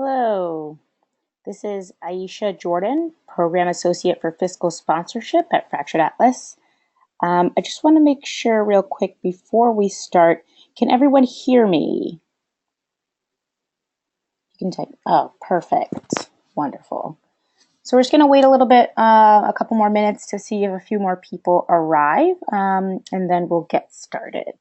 Hello, this is Aisha Jordan, Program Associate for Fiscal Sponsorship at Fractured Atlas. I just want to make sure real quick before we start, can everyone hear me? You can type, oh, perfect, wonderful. So we're just going to wait a little bit, a couple more minutes to see if a few more people arrive, and then we'll get started.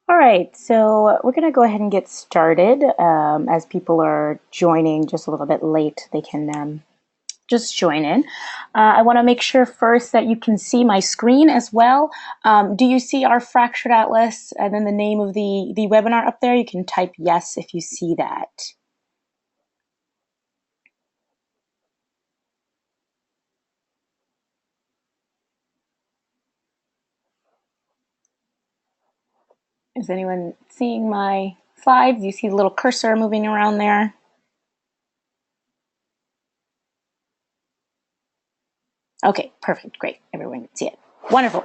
All right, so we're going to go ahead and get started. As people are joining just a little bit late, they can just join in. I want to make sure first that you can see my screen as well. Do you see our Fractured Atlas and then the name of the webinar up there? You can type yes if you see that. Is anyone seeing my slides? Do you see the little cursor moving around there? Okay, perfect, great. Everyone can see it. Wonderful.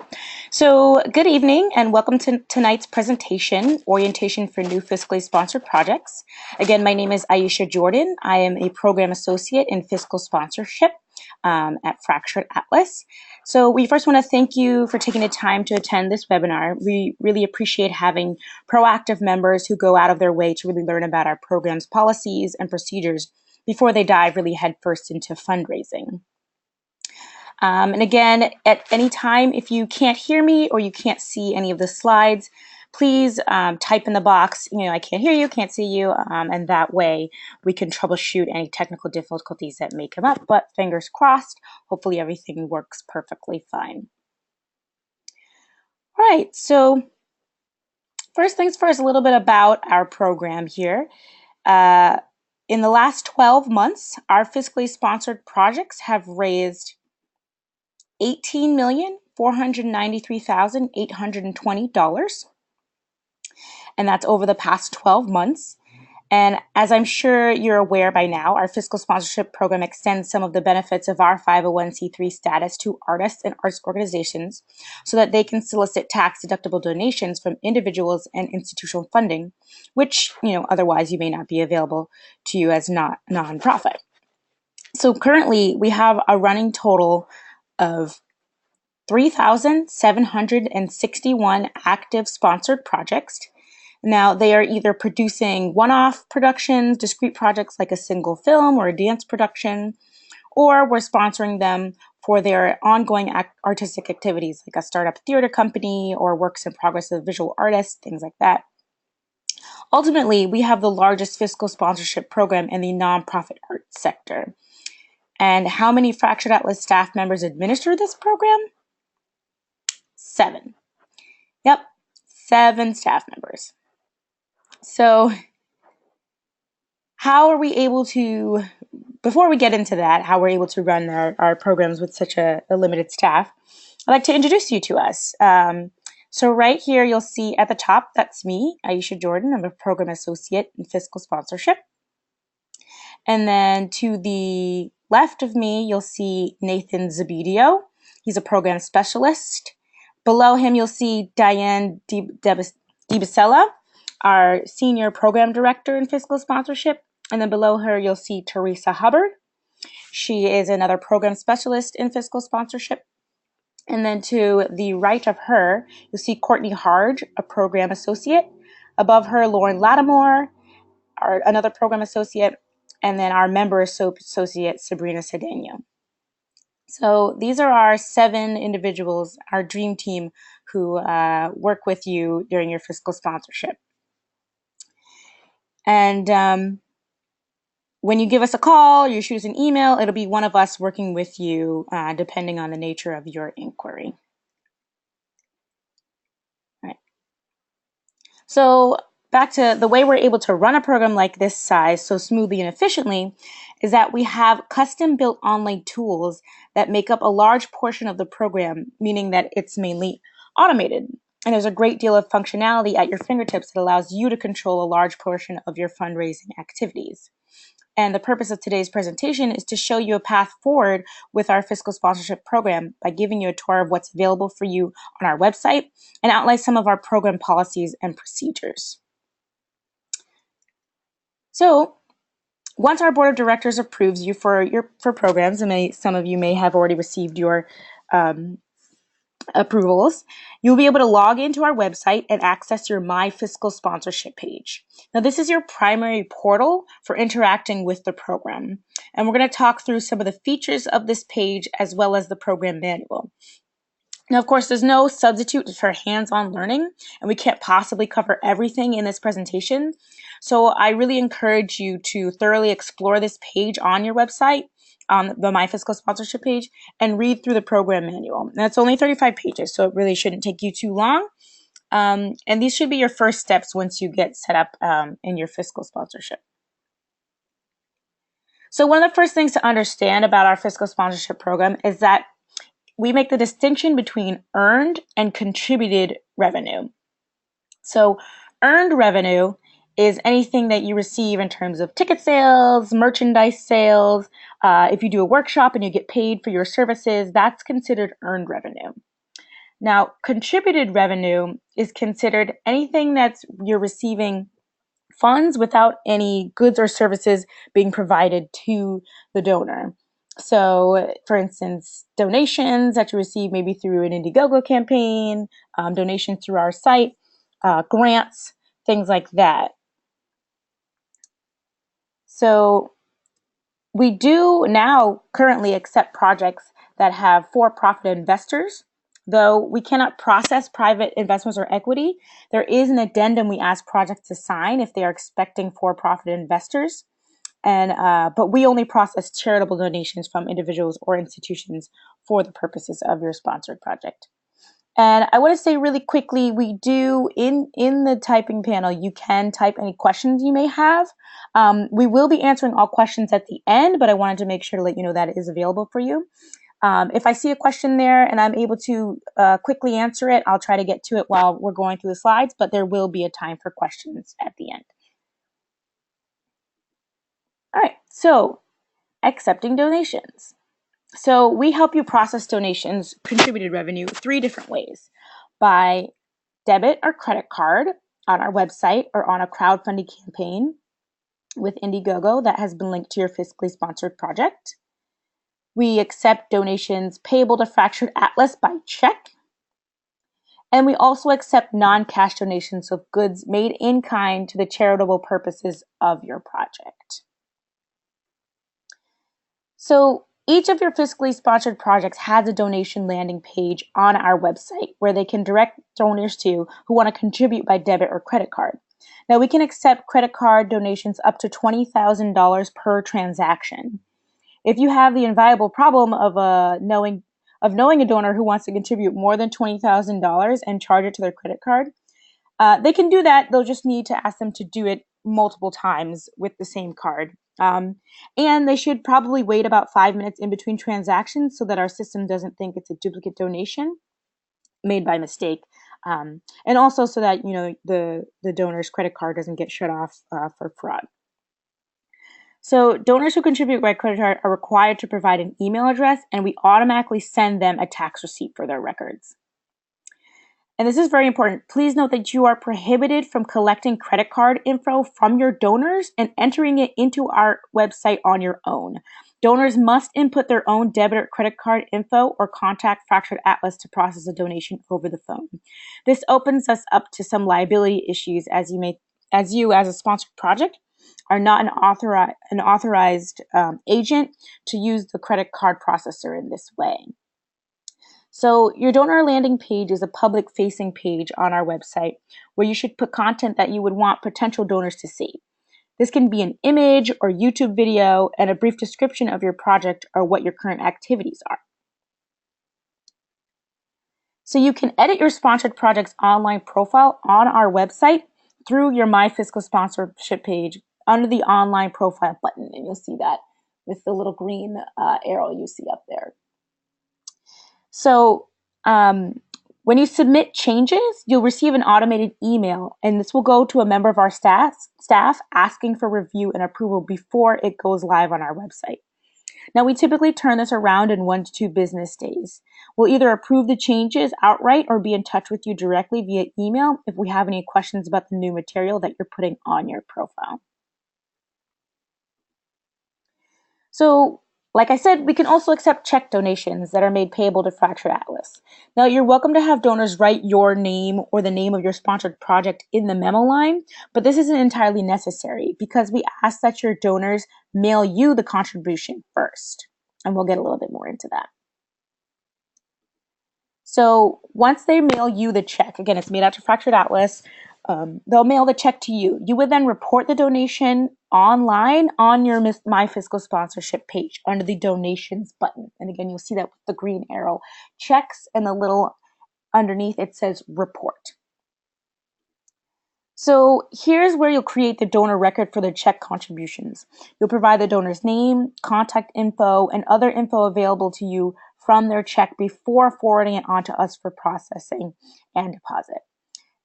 So good evening and welcome to tonight's presentation, Orientation for New Fiscally Sponsored Projects. Again, my name is Aisha Jordan. I am a Program Associate in Fiscal Sponsorship at Fractured Atlas. So we first want to thank you for taking the time to attend this webinar. We really appreciate having proactive members who go out of their way to really learn about our program's policies and procedures before they dive really headfirst into fundraising. And again, at any time, if you can't hear me or you can't see any of the slides, please type in the box, I can't hear you, can't see you, and that way we can troubleshoot any technical difficulties that may come up, but fingers crossed, hopefully everything works perfectly fine. All right, so first things first, a little bit about our program here. in the last 12 months, our fiscally sponsored projects have raised $18,493,820. And that's over the past 12 months. And as I'm sure you're aware by now, our fiscal sponsorship program extends some of the benefits of our 501c3 status to artists and arts organizations so that they can solicit tax-deductible donations from individuals and institutional funding, which, otherwise you may not be available to you as not nonprofit. So currently, we have a running total of 3,761 active sponsored projects. Now, they are either producing one-off productions, discrete projects like a single film or a dance production, or we're sponsoring them for their ongoing artistic activities like a startup theater company or works in progress of visual artists, things like that. Ultimately, we have the largest fiscal sponsorship program in the nonprofit arts sector. And how many Fractured Atlas staff members administer this program? 7. Yep, 7 staff members. So how are we able to, before we get into that, how we're able to run our programs with such a limited staff, I'd like to introduce you to us. So right here, you'll see at the top, that's me, Aisha Jordan. I'm a program associate in fiscal sponsorship. And then to the left of me, you'll see Nathan Zabidio. He's a program specialist. Below him, you'll see Diane DiBasella, our senior program director in fiscal sponsorship. And then below her, you'll see Teresa Hubbard. She is another program specialist in fiscal sponsorship. And then to the right of her, you'll see Courtney Harge, a program associate. Above her, Lauren Lattimore, another program associate. And then our member associate, Sabrina Cedeno. So these are our 7 individuals, our dream team, who work with you during your fiscal sponsorship. And when you give us a call, you shoot us an email, it'll be one of us working with you, depending on the nature of your inquiry. All right. So back to the way we're able to run a program like this size so smoothly and efficiently is that we have custom-built online tools that make up a large portion of the program, meaning that it's mainly automated. And there's a great deal of functionality at your fingertips that allows you to control a large portion of your fundraising activities. And the purpose of today's presentation is to show you a path forward with our fiscal sponsorship program by giving you a tour of what's available for you on our website and outline some of our program policies and procedures. So once our board of directors approves you for programs, and some of you may have already received your approvals, you'll be able to log into our website and access your My Fiscal Sponsorship page. Now, this is your primary portal for interacting with the program. And we're going to talk through some of the features of this page as well as the program manual. Now, of course, there's no substitute for hands-on learning, and we can't possibly cover everything in this presentation. So I really encourage you to thoroughly explore this page on your website, on the My Fiscal Sponsorship page, and read through the program manual. And it's only 35 pages, so it really shouldn't take you too long. And these should be your first steps once you get set up in your fiscal sponsorship. So one of the first things to understand about our fiscal sponsorship program is that we make the distinction between earned and contributed revenue. So earned revenue is anything that you receive in terms of ticket sales, merchandise sales. If you do a workshop and you get paid for your services, that's considered earned revenue. Now, contributed revenue is considered anything that's you're receiving funds without any goods or services being provided to the donor. So, for instance, donations that you receive maybe through an IndieGoGo campaign, donations through our site, grants, things like that. So we do now currently accept projects that have for-profit investors. Though we cannot process private investments or equity, there is an addendum we ask projects to sign if they are expecting for-profit investors. But we only process charitable donations from individuals or institutions for the purposes of your sponsored project. And I want to say really quickly, we do in the typing panel, you can type any questions you may have. We will be answering all questions at the end, but I wanted to make sure to let you know that it is available for you. If I see a question there and I'm able to quickly answer it, I'll try to get to it while we're going through the slides, but there will be a time for questions at the end. All right, so accepting donations. So we help you process donations, contributed revenue, 3 different ways: by debit or credit card on our website or on a crowdfunding campaign with IndieGoGo that has been linked to your fiscally sponsored project. We accept donations payable to Fractured Atlas by check. And we also accept non-cash donations of goods made in kind to the charitable purposes of your project. So each of your fiscally sponsored projects has a donation landing page on our website where they can direct donors to who want to contribute by debit or credit card. Now, we can accept credit card donations up to $20,000 per transaction. If you have the inviolable problem of knowing a donor who wants to contribute more than $20,000 and charge it to their credit card, they can do that. They'll just need to ask them to do it multiple times with the same card. And they should probably wait about 5 minutes in between transactions so that our system doesn't think it's a duplicate donation made by mistake. And also so that the donor's credit card doesn't get shut off for fraud. So donors who contribute by credit card are required to provide an email address, and we automatically send them a tax receipt for their records. And this is very important. Please note that you are prohibited from collecting credit card info from your donors and entering it into our website on your own. Donors must input their own debit or credit card info or contact Fractured Atlas to process a donation over the phone. This opens us up to some liability issues as you as a sponsored project are not an authorized agent to use the credit card processor in this way. So your donor landing page is a public-facing page on our website where you should put content that you would want potential donors to see. This can be an image or YouTube video and a brief description of your project or what your current activities are. So you can edit your sponsored project's online profile on our website through your My Fiscal Sponsorship page under the online profile button, and you'll see that with the little green arrow you see up there. So when you submit changes, you'll receive an automated email, and this will go to a member of our staff asking for review and approval before it goes live on our website. Now, we typically turn this around in 1 to 2 business days. We'll either approve the changes outright or be in touch with you directly via email if we have any questions about the new material that you're putting on your profile. So, like I said, we can also accept check donations that are made payable to Fractured Atlas. Now, you're welcome to have donors write your name or the name of your sponsored project in the memo line, but this isn't entirely necessary because we ask that your donors mail you the contribution first, and we'll get a little bit more into that. So once they mail you the check, again, it's made out to Fractured Atlas, they'll mail the check to you. You would then report the donation online on your My Fiscal Sponsorship page under the donations button. And again, you'll see that with the green arrow. Checks and the little underneath it says report. So here's where you'll create the donor record for the check contributions. You'll provide the donor's name, contact info, and other info available to you from their check before forwarding it on to us for processing and deposit.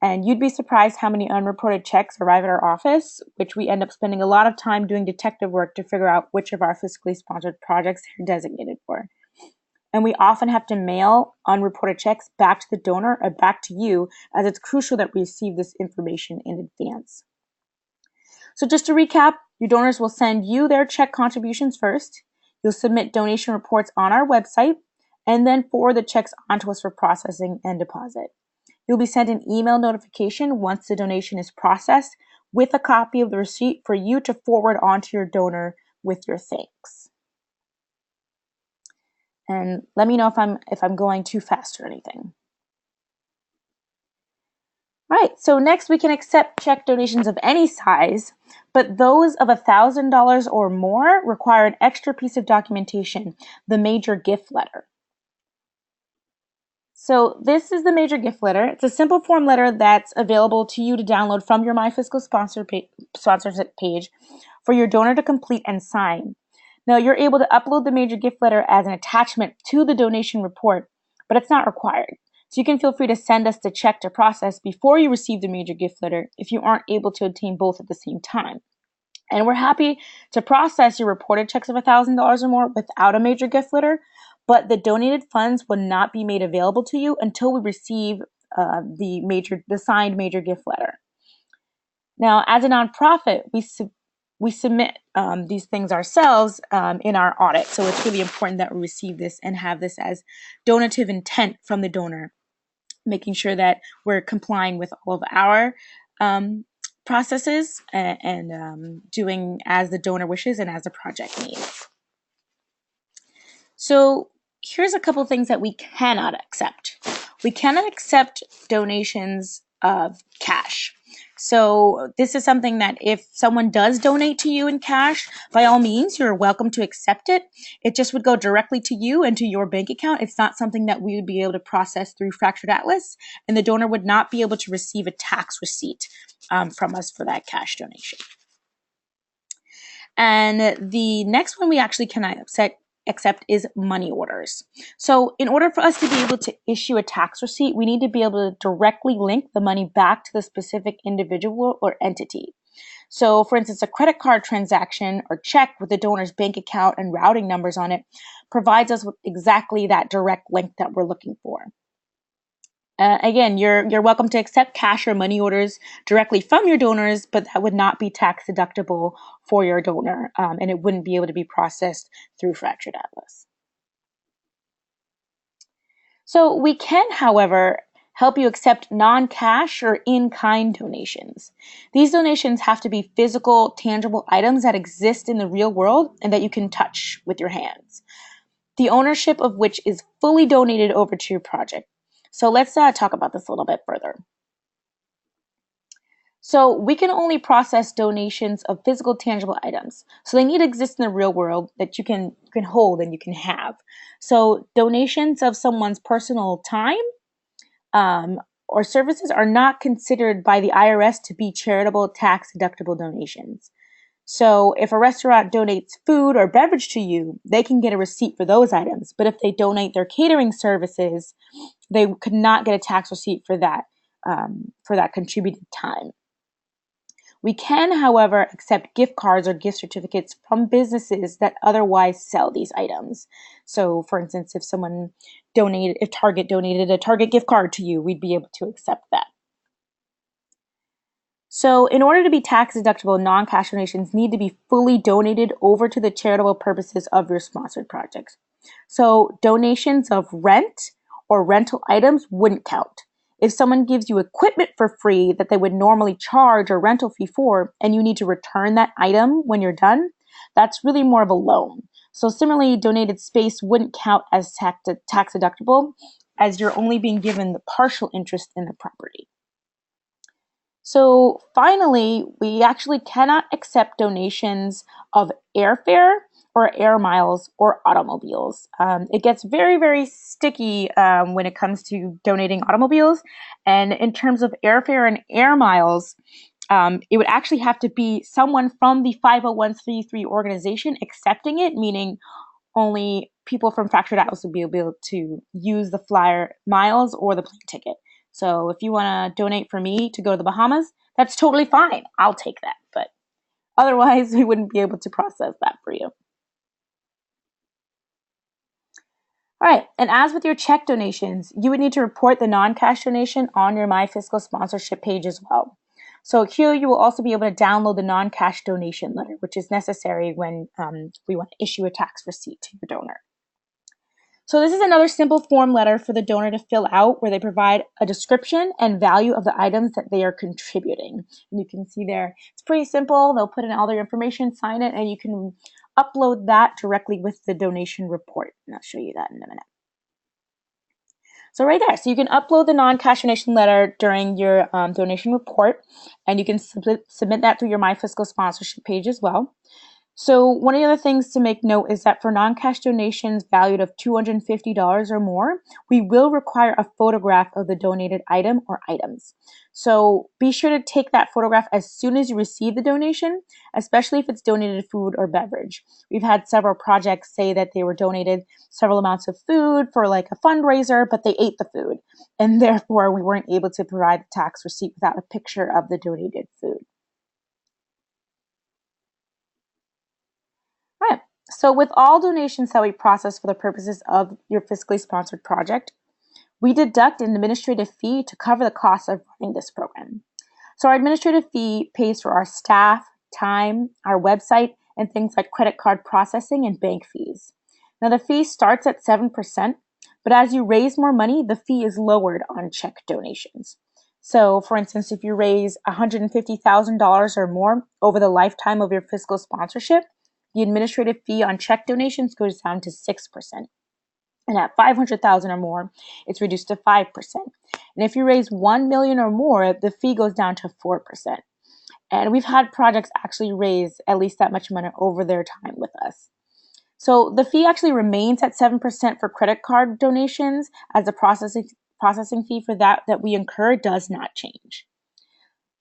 And you'd be surprised how many unreported checks arrive at our office, which we end up spending a lot of time doing detective work to figure out which of our fiscally sponsored projects they're designated for. And we often have to mail unreported checks back to the donor or back to you, as it's crucial that we receive this information in advance. So just to recap, your donors will send you their check contributions first. You'll submit donation reports on our website and then forward the checks onto us for processing and deposit. You'll be sent an email notification once the donation is processed with a copy of the receipt for you to forward onto your donor with your thanks. And let me know if I'm going too fast or anything. Right, so next we can accept check donations of any size, but those of $1,000 or more require an extra piece of documentation, the major gift letter. So this is the major gift letter. It's a simple form letter that's available to you to download from your MyFiscal sponsorship page for your donor to complete and sign. Now, you're able to upload the major gift letter as an attachment to the donation report, but it's not required. So you can feel free to send us the check to process before you receive the major gift letter if you aren't able to obtain both at the same time. And we're happy to process your reported checks of $1,000 or more without a major gift letter, but the donated funds will not be made available to you until we receive the signed major gift letter. Now, as a nonprofit, we submit these things ourselves in our audit, so it's really important that we receive this and have this as donative intent from the donor, making sure that we're complying with all of our processes and doing as the donor wishes and as the project needs. So here's a couple things that we cannot accept. We cannot accept donations of cash. So this is something that if someone does donate to you in cash, by all means, you're welcome to accept it. It just would go directly to you and to your bank account. It's not something that we would be able to process through Fractured Atlas, and the donor would not be able to receive a tax receipt from us for that cash donation. And the next one we actually cannot accept is money orders. So in order for us to be able to issue a tax receipt, we need to be able to directly link the money back to the specific individual or entity. So for instance, a credit card transaction or check with the donor's bank account and routing numbers on it provides us with exactly that direct link that we're looking for. Again, you're welcome to accept cash or money orders directly from your donors, but that would not be tax deductible for your donor, and it wouldn't be able to be processed through Fractured Atlas. So we can, however, help you accept non-cash or in-kind donations. These donations have to be physical, tangible items that exist in the real world and that you can touch with your hands, the ownership of which is fully donated over to your project. So let's talk about this a little bit further. So we can only process donations of physical, tangible items. So they need to exist in the real world that you can hold and you can have. So donations of someone's personal time or services are not considered by the IRS to be charitable tax deductible donations. So if a restaurant donates food or beverage to you, they can get a receipt for those items. But if they donate their catering services, they could not get a tax receipt for that contributed time. We can, however, accept gift cards or gift certificates from businesses that otherwise sell these items. So for instance, if Target donated a Target gift card to you, we'd be able to accept that. So in order to be tax deductible, non-cash donations need to be fully donated over to the charitable purposes of your sponsored projects. So donations of rent or rental items wouldn't count. If someone gives you equipment for free that they would normally charge a rental fee for, and you need to return that item when you're done, that's really more of a loan. So similarly, donated space wouldn't count as tax deductible, as you're only being given the partial interest in the property. So finally, we actually cannot accept donations of airfare or air miles or automobiles. It gets very, very sticky when it comes to donating automobiles. And in terms of airfare and air miles, it would actually have to be someone from the 501c3 organization accepting it, meaning only people from Fractured Atlas would be able to use the flyer miles or the plane ticket. So if you want to donate for me to go to the Bahamas, that's totally fine. I'll take that. But otherwise, we wouldn't be able to process that for you. All right, and as with your check donations, you would need to report the non-cash donation on your MyFiscal sponsorship page as well. So here you will also be able to download the non-cash donation letter, which is necessary when we want to issue a tax receipt to your donor. So this is another simple form letter for the donor to fill out where they provide a description and value of the items that they are contributing. And you can see there, it's pretty simple. They'll put in all their information, sign it, and you can upload that directly with the donation report. And I'll show you that in a minute. So right there, so you can upload the non-cash donation letter during your donation report, and you can submit that through your MyFiscal sponsorship page as well. So one of the other things to make note is that for non-cash donations valued of $250 or more, we will require a photograph of the donated item or items. So be sure to take that photograph as soon as you receive the donation, especially if it's donated food or beverage. We've had several projects say that they were donated several amounts of food for like a fundraiser, but they ate the food. And therefore, we weren't able to provide the tax receipt without a picture of the donated food. Right. So with all donations that we process for the purposes of your fiscally sponsored project, we deduct an administrative fee to cover the cost of running this program. So our administrative fee pays for our staff, time, our website, and things like credit card processing and bank fees. Now the fee starts at 7%, but as you raise more money, the fee is lowered on check donations. So for instance, if you raise $150,000 or more over the lifetime of your fiscal sponsorship, the administrative fee on check donations goes down to 6%. And at 500,000 or more, it's reduced to 5%. And if you raise 1 million or more, the fee goes down to 4%. And we've had projects actually raise at least that much money over their time with us. So the fee actually remains at 7% for credit card donations, as the processing fee for that we incur does not change.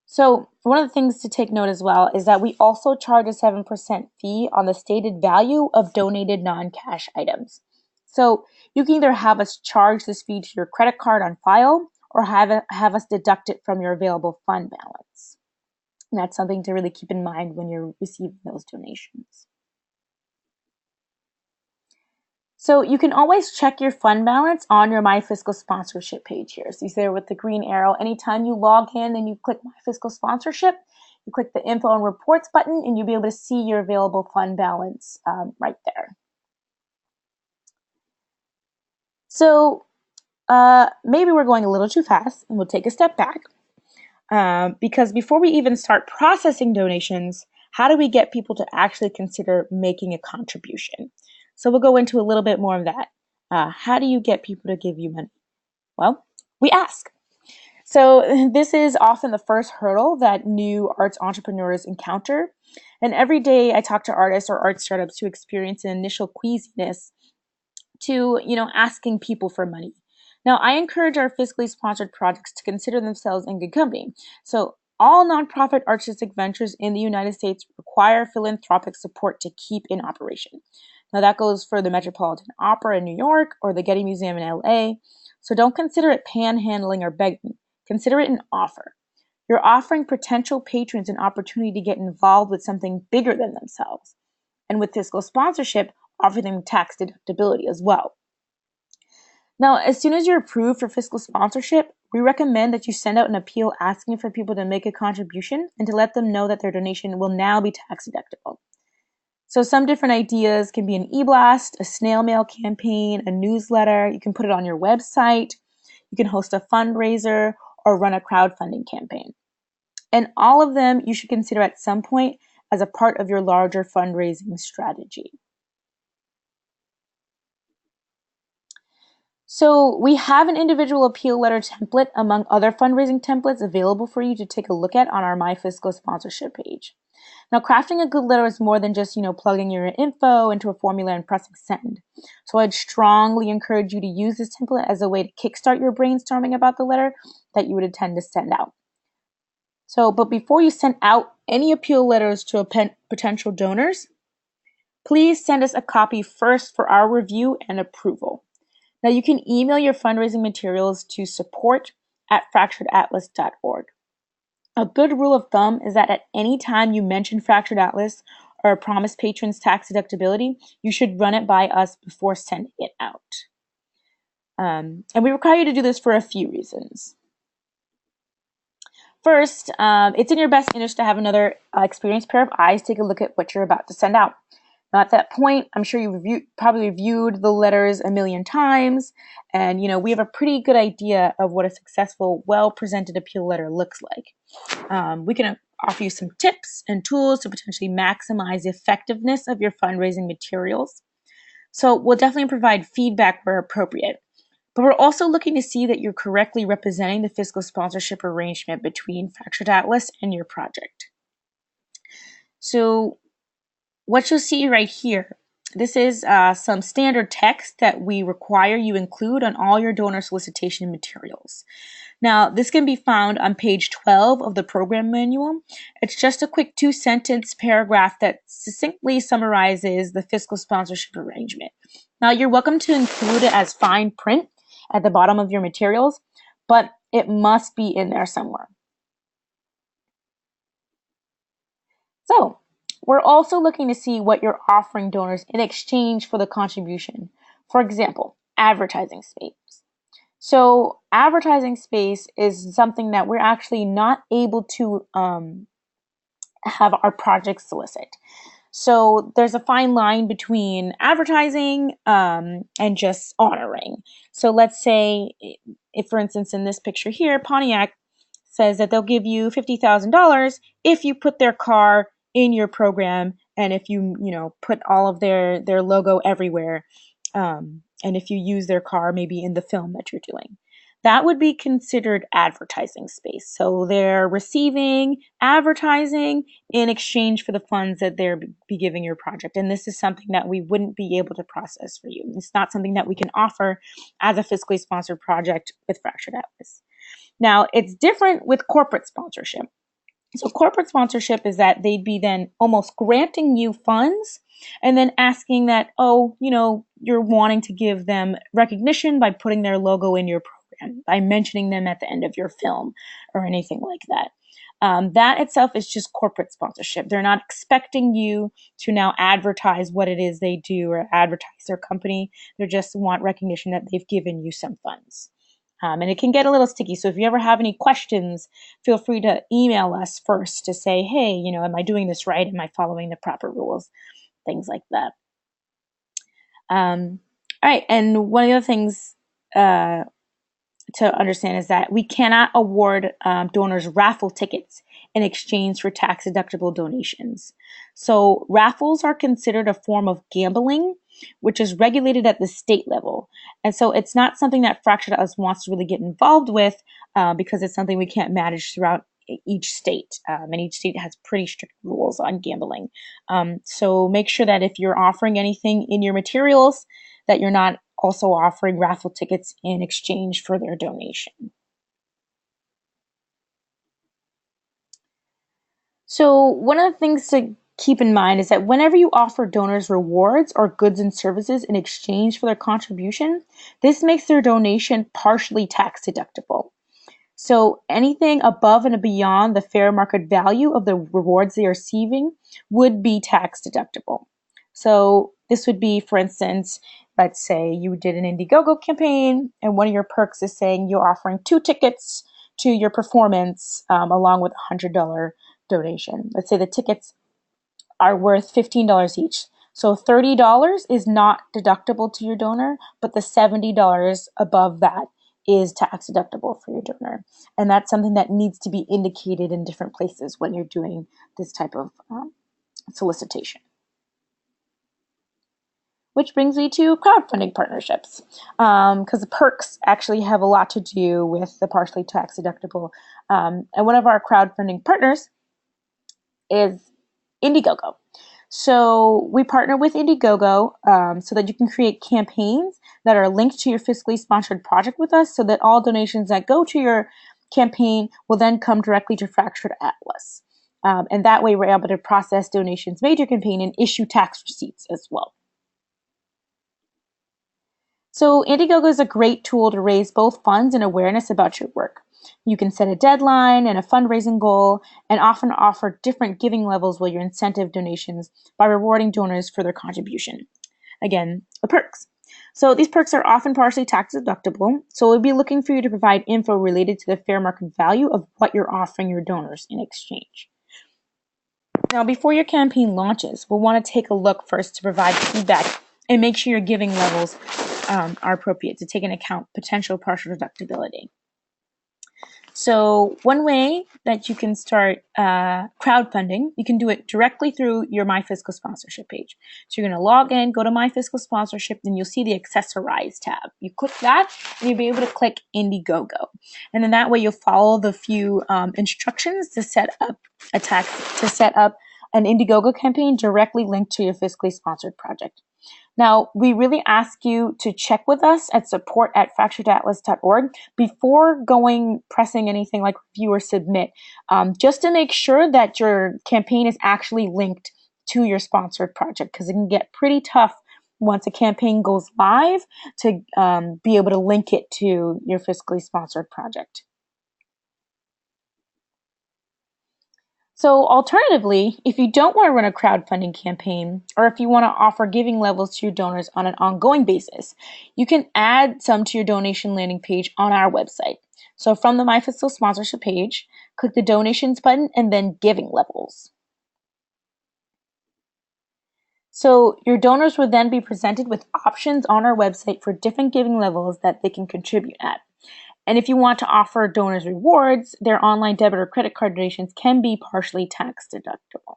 So one of the things to take note as well is that we also charge a 7% fee on the stated value of donated non-cash items. So you can either have us charge this fee to your credit card on file or have us deduct it from your available fund balance. And that's something to really keep in mind when you're receiving those donations. So you can always check your fund balance on your My Fiscal Sponsorship page here. So you see there with the green arrow, anytime you log in and you click My Fiscal Sponsorship, you click the Info and Reports button and you'll be able to see your available fund balance right there. So maybe we're going a little too fast and we'll take a step back because before we even start processing donations, how do we get people to actually consider making a contribution? So we'll go into a little bit more of that. How do you get people to give you money? Well, we ask. So this is often the first hurdle that new arts entrepreneurs encounter. And every day I talk to artists or art startups who experience an initial queasiness to, asking people for money. Now, I encourage our fiscally sponsored projects to consider themselves in good company. So all nonprofit artistic ventures in the United States require philanthropic support to keep in operation. Now that goes for the Metropolitan Opera in New York or the Getty Museum in LA. So don't consider it panhandling or begging. Consider it an offer. You're offering potential patrons an opportunity to get involved with something bigger than themselves. And with fiscal sponsorship, offer them tax deductibility as well. Now, as soon as you're approved for fiscal sponsorship, we recommend that you send out an appeal asking for people to make a contribution and to let them know that their donation will now be tax deductible. So some different ideas can be an e-blast, a snail mail campaign, a newsletter. You can put it on your website. You can host a fundraiser or run a crowdfunding campaign. And all of them you should consider at some point as a part of your larger fundraising strategy. So we have an individual appeal letter template among other fundraising templates available for you to take a look at on our My Fiscal Sponsorship page. Now, crafting a good letter is more than just, plugging your info into a formula and pressing send. So I'd strongly encourage you to use this template as a way to kickstart your brainstorming about the letter that you would intend to send out. So, but before you send out any appeal letters to potential donors, please send us a copy first for our review and approval. Now, you can email your fundraising materials to support@fracturedatlas.org. A good rule of thumb is that at any time you mention Fractured Atlas or promise patrons tax deductibility, you should run it by us before sending it out. And we require you to do this for a few reasons. First, it's in your best interest to have another experienced pair of eyes take a look at what you're about to send out. Now, at that point, I'm sure you've probably reviewed the letters a million times, and we have a pretty good idea of what a successful, well-presented appeal letter looks like. We can offer you some tips and tools to potentially maximize the effectiveness of your fundraising materials. So we'll definitely provide feedback where appropriate. But we're also looking to see that you're correctly representing the fiscal sponsorship arrangement between Fractured Atlas and your project. So what you'll see right here, this is some standard text that we require you include on all your donor solicitation materials. Now, this can be found on page 12 of the program manual. It's just a quick 2-sentence paragraph that succinctly summarizes the fiscal sponsorship arrangement. Now, you're welcome to include it as fine print at the bottom of your materials, but it must be in there somewhere. So, we're also looking to see what you're offering donors in exchange for the contribution. For example, advertising space. So advertising space is something that we're actually not able to have our projects solicit. So there's a fine line between advertising and just honoring. So let's say, if for instance in this picture here, Pontiac says that they'll give you $50,000 if you put their car in your program, and if you put all of their logo everywhere, and if you use their car maybe in the film that you're doing. That would be considered advertising space. So they're receiving advertising in exchange for the funds that they're be giving your project. And this is something that we wouldn't be able to process for you. It's not something that we can offer as a fiscally sponsored project with Fractured Atlas. Now, it's different with corporate sponsorship. So corporate sponsorship is that they'd be then almost granting you funds and then asking that, you're wanting to give them recognition by putting their logo in your program, by mentioning them at the end of your film or anything like that. That itself is just corporate sponsorship. They're not expecting you to now advertise what it is they do or advertise their company. They just want recognition that they've given you some funds. And it can get a little sticky. So if you ever have any questions, feel free to email us first to say, hey, am I doing this right? Am I following the proper rules? Things like that. All right. And one of the other things to understand is that we cannot award donors raffle tickets in exchange for tax-deductible donations. So raffles are considered a form of gambling, which is regulated at the state level. And so it's not something that Fractured Atlas wants to really get involved with because it's something we can't manage throughout each state. And each state has pretty strict rules on gambling. So make sure that if you're offering anything in your materials, that you're not also offering raffle tickets in exchange for their donation. So one of the things to keep in mind is that whenever you offer donors rewards or goods and services in exchange for their contribution, this makes their donation partially tax deductible. So anything above and beyond the fair market value of the rewards they are receiving would be tax deductible. So this would be, for instance, let's say you did an IndieGoGo campaign and one of your perks is saying you're offering 2 tickets to your performance along with a $100 donation. Let's say the tickets are worth $15 each. So $30 is not deductible to your donor, but the $70 above that is tax deductible for your donor. And that's something that needs to be indicated in different places when you're doing this type of solicitation. Which brings me to crowdfunding partnerships, because the perks actually have a lot to do with the partially tax deductible. And one of our crowdfunding partners is IndieGoGo. So we partner with IndieGoGo so that you can create campaigns that are linked to your fiscally sponsored project with us, so that all donations that go to your campaign will then come directly to Fractured Atlas. And that way we're able to process donations made to your campaign and issue tax receipts as well. So IndieGoGo is a great tool to raise both funds and awareness about your work. You can set a deadline and a fundraising goal, and often offer different giving levels with your incentive donations by rewarding donors for their contribution. Again, the perks. So these perks are often partially tax deductible, so we'll be looking for you to provide info related to the fair market value of what you're offering your donors in exchange. Now, before your campaign launches, we'll want to take a look first to provide feedback and make sure your giving levels are appropriate to take into account potential partial deductibility. So one way that you can start crowdfunding, you can do it directly through your My Fiscal Sponsorship page. So you're going to log in, go to My Fiscal Sponsorship, and you'll see the Accessorize tab. You click that, and you'll be able to click IndieGoGo. And then that way you'll follow the few instructions to set up an IndieGoGo campaign directly linked to your fiscally sponsored project. Now, we really ask you to check with us at support@fracturedatlas.org before pressing anything like review or submit, just to make sure that your campaign is actually linked to your sponsored project, because it can get pretty tough once a campaign goes live to be able to link it to your fiscally sponsored project. So alternatively, if you don't want to run a crowdfunding campaign, or if you want to offer giving levels to your donors on an ongoing basis, you can add some to your donation landing page on our website. So from the My Fiscal Sponsorship page, click the Donations button and then Giving Levels. So your donors will then be presented with options on our website for different giving levels that they can contribute at. And if you want to offer donors rewards, their online debit or credit card donations can be partially tax deductible.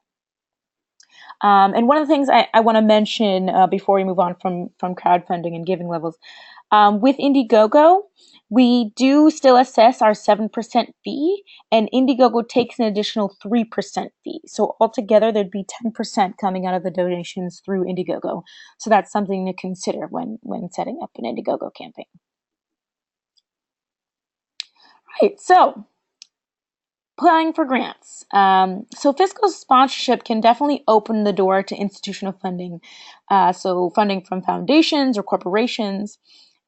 And one of the things I want to mention before we move on from crowdfunding and giving levels, with IndieGoGo, we do still assess our 7% fee, and IndieGoGo takes an additional 3% fee. So altogether, there'd be 10% coming out of the donations through IndieGoGo. So that's something to consider when setting up an IndieGoGo campaign. Right, so applying for grants. So fiscal sponsorship can definitely open the door to institutional funding. So funding from foundations or corporations.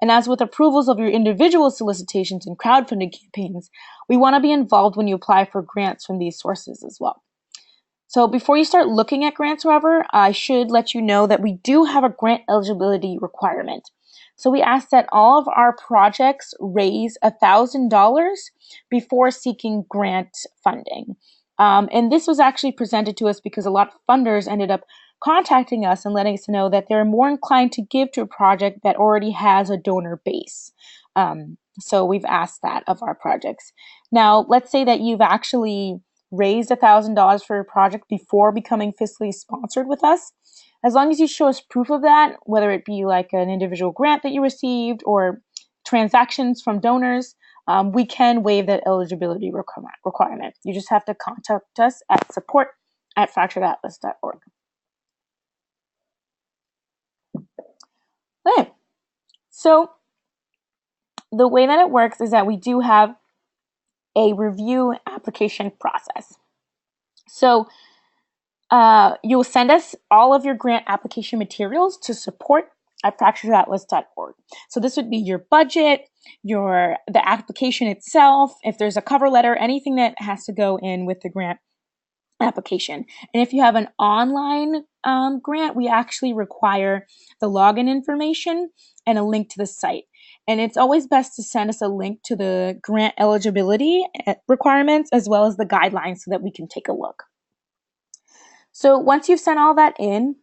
And as with approvals of your individual solicitations and crowdfunding campaigns, we want to be involved when you apply for grants from these sources as well. So before you start looking at grants, however, I should let you know that we do have a grant eligibility requirement. So we ask that all of our projects raise $1,000 before seeking grant funding. And this was actually presented to us because a lot of funders ended up contacting us and letting us know that they're more inclined to give to a project that already has a donor base. So we've asked that of our projects. Now, let's say that you've actually raised $1,000 for your project before becoming fiscally sponsored with us. As long as you show us proof of that, whether it be like an individual grant that you received or transactions from donors, we can waive that eligibility requirement. You just have to contact us at support@fracturedatlas.org. Okay, so the way that it works is that we do have a review application process. So you'll send us all of your grant application materials to support@fracturedatlas.org. So this would be your budget, the application itself, if there's a cover letter, anything that has to go in with the grant application. And if you have an online grant, we actually require the login information and a link to the site. And it's always best to send us a link to the grant eligibility requirements as well as the guidelines so that we can take a look. So once you've sent all that in,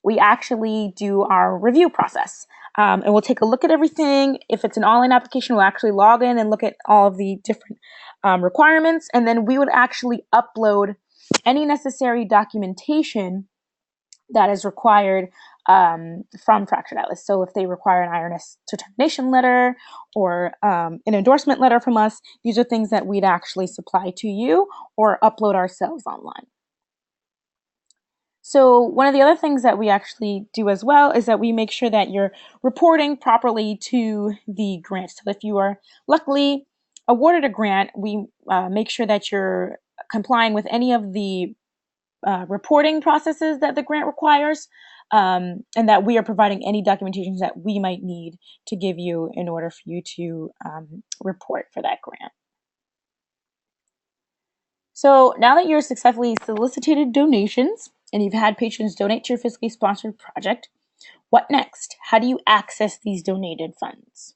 we actually do our review process. And we'll take a look at everything. If it's an online application, we'll actually log in and look at all of the different requirements. And then we would actually upload any necessary documentation that is required from Fractured Atlas. So if they require an IRS determination letter or an endorsement letter from us, these are things that we'd actually supply to you or upload ourselves online. So one of the other things that we actually do as well is that we make sure that you're reporting properly to the grant. So if you are luckily awarded a grant, we make sure that you're complying with any of the reporting processes that the grant requires, and that we are providing any documentation that we might need to give you in order for you to report for that grant. So now that you're successfully solicited donations and you've had patrons donate to your fiscally sponsored project, what next? How do you access these donated funds?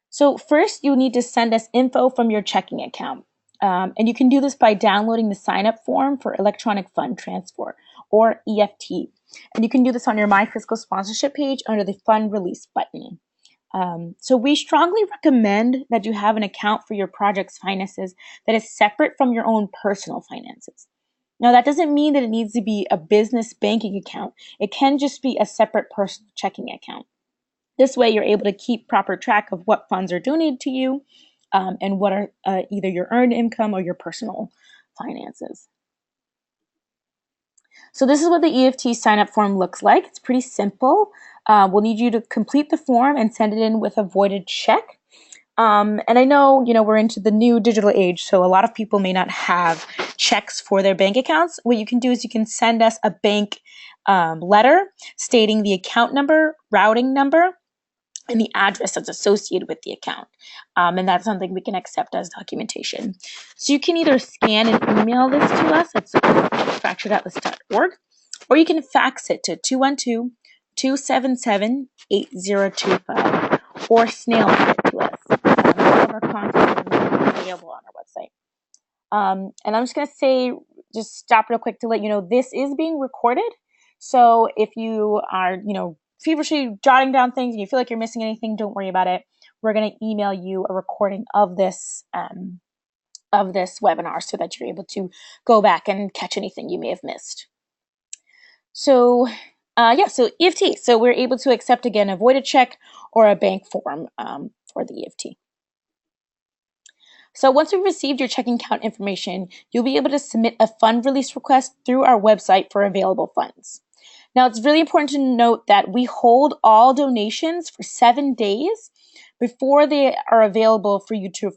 So first, you'll need to send us info from your checking account. And you can do this by downloading the sign-up form for electronic fund transfer, or EFT. And you can do this on your My Fiscal Sponsorship page under the Fund Release button. So we strongly recommend that you have an account for your project's finances that is separate from your own personal finances. Now, that doesn't mean that it needs to be a business banking account. It can just be a separate personal checking account. This way, you're able to keep proper track of what funds are donated to you and what are either your earned income or your personal finances. So this is what the EFT sign-up form looks like. It's pretty simple. We'll need you to complete the form and send it in with a voided check. And I know, we're into the new digital age, so a lot of people may not have checks for their bank accounts. What you can do is you can send us a bank letter stating the account number, routing number, and the address that's associated with the account. And that's something we can accept as documentation. So you can either scan and email this to us at fracturedatlas.org, or you can fax it to 212-277-8025, or snail it to us. All of our content is available on our website. And I'm just going to say, just stop real quick to let you know, this is being recorded. So if you are, feverishly jotting down things and you feel like you're missing anything, don't worry about it. We're going to email you a recording of this webinar so that you're able to go back and catch anything you may have missed. So so EFT. So we're able to accept, again, a voided check or a bank form for the EFT. So once we've received your checking account information, you'll be able to submit a fund release request through our website for available funds. Now, it's really important to note that we hold all donations for 7 days before they are available for you to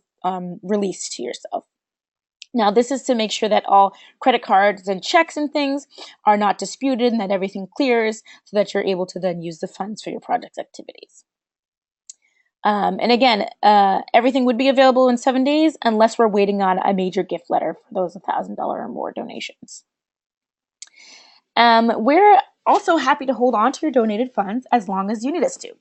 release to yourself. Now, this is to make sure that all credit cards and checks and things are not disputed and that everything clears so that you're able to then use the funds for your project's activities. And again, everything would be available in 7 days unless we're waiting on a major gift letter for those $1,000 or more donations. We're also happy to hold on to your donated funds as long as you need us to,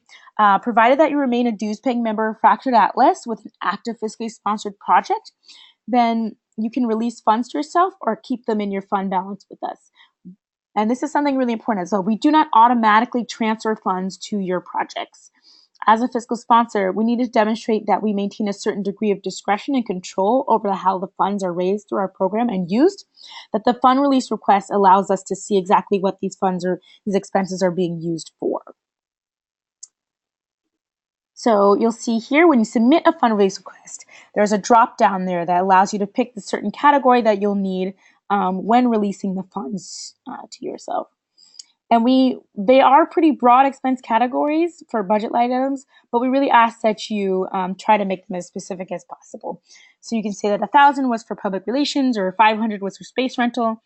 provided that you remain a dues-paying member of Fractured Atlas with an active fiscally sponsored project. Then you can release funds to yourself or keep them in your fund balance with us. And this is something really important as well. We do not automatically transfer funds to your projects. As a fiscal sponsor, we need to demonstrate that we maintain a certain degree of discretion and control over how the funds are raised through our program and used, that the fund release request allows us to see exactly what these expenses are being used for. So you'll see here when you submit a fund release request, there's a drop down there that allows you to pick the certain category that you'll need when releasing the funds to yourself. And they are pretty broad expense categories for budget line items, but we really ask that you try to make them as specific as possible. So you can say that 1,000 was for public relations or 500 was for space rental.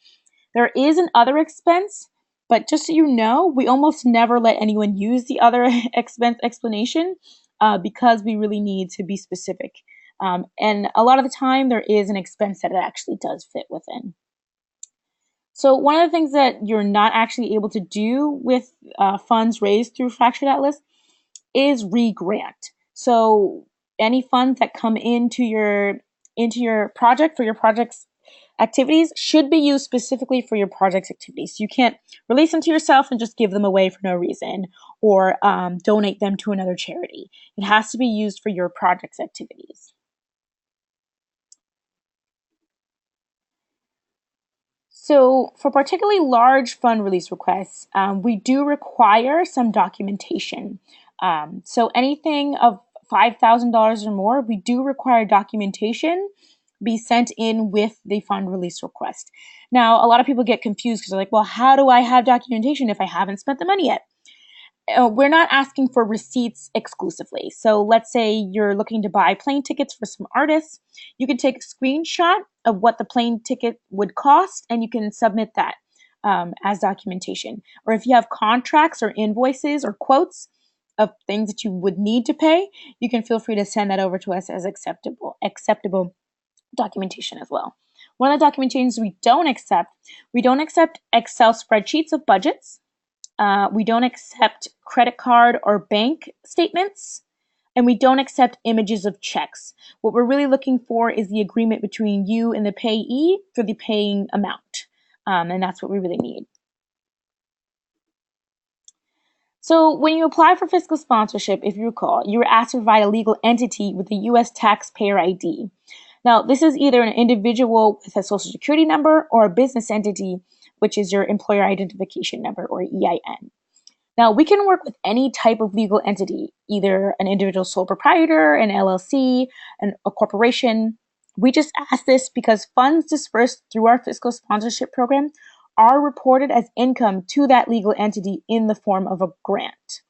There is an other expense, but just so you know, we almost never let anyone use the other expense explanation because we really need to be specific. And a lot of the time, there is an expense that it actually does fit within. So one of the things that you're not actually able to do with funds raised through Fractured Atlas is re-grant. So any funds that come into your project for your project's activities should be used specifically for your project's activities. You can't release them to yourself and just give them away for no reason or donate them to another charity. It has to be used for your project's activities. So for particularly large fund release requests, we do require some documentation. So anything of $5,000 or more, we do require documentation be sent in with the fund release request. Now, a lot of people get confused because they're like, well, how do I have documentation if I haven't spent the money yet? We're not asking for receipts exclusively. So let's say you're looking to buy plane tickets for some artists. You can take a screenshot of what the plane ticket would cost, and you can submit that as documentation. Or if you have contracts or invoices or quotes of things that you would need to pay, you can feel free to send that over to us as acceptable documentation as well. One of the documentations we don't accept Excel spreadsheets of budgets. We don't accept credit card or bank statements, and we don't accept images of checks. What we're really looking for is the agreement between you and the payee for the paying amount, and that's what we really need. So when you apply for fiscal sponsorship, if you recall, you were asked to provide a legal entity with a U.S. taxpayer ID. Now, this is either an individual with a social security number or a business entity, which is your employer identification number or EIN. Now, we can work with any type of legal entity, either an individual sole proprietor, an LLC, a corporation. We just ask this because funds dispersed through our fiscal sponsorship program are reported as income to that legal entity in the form of a grant.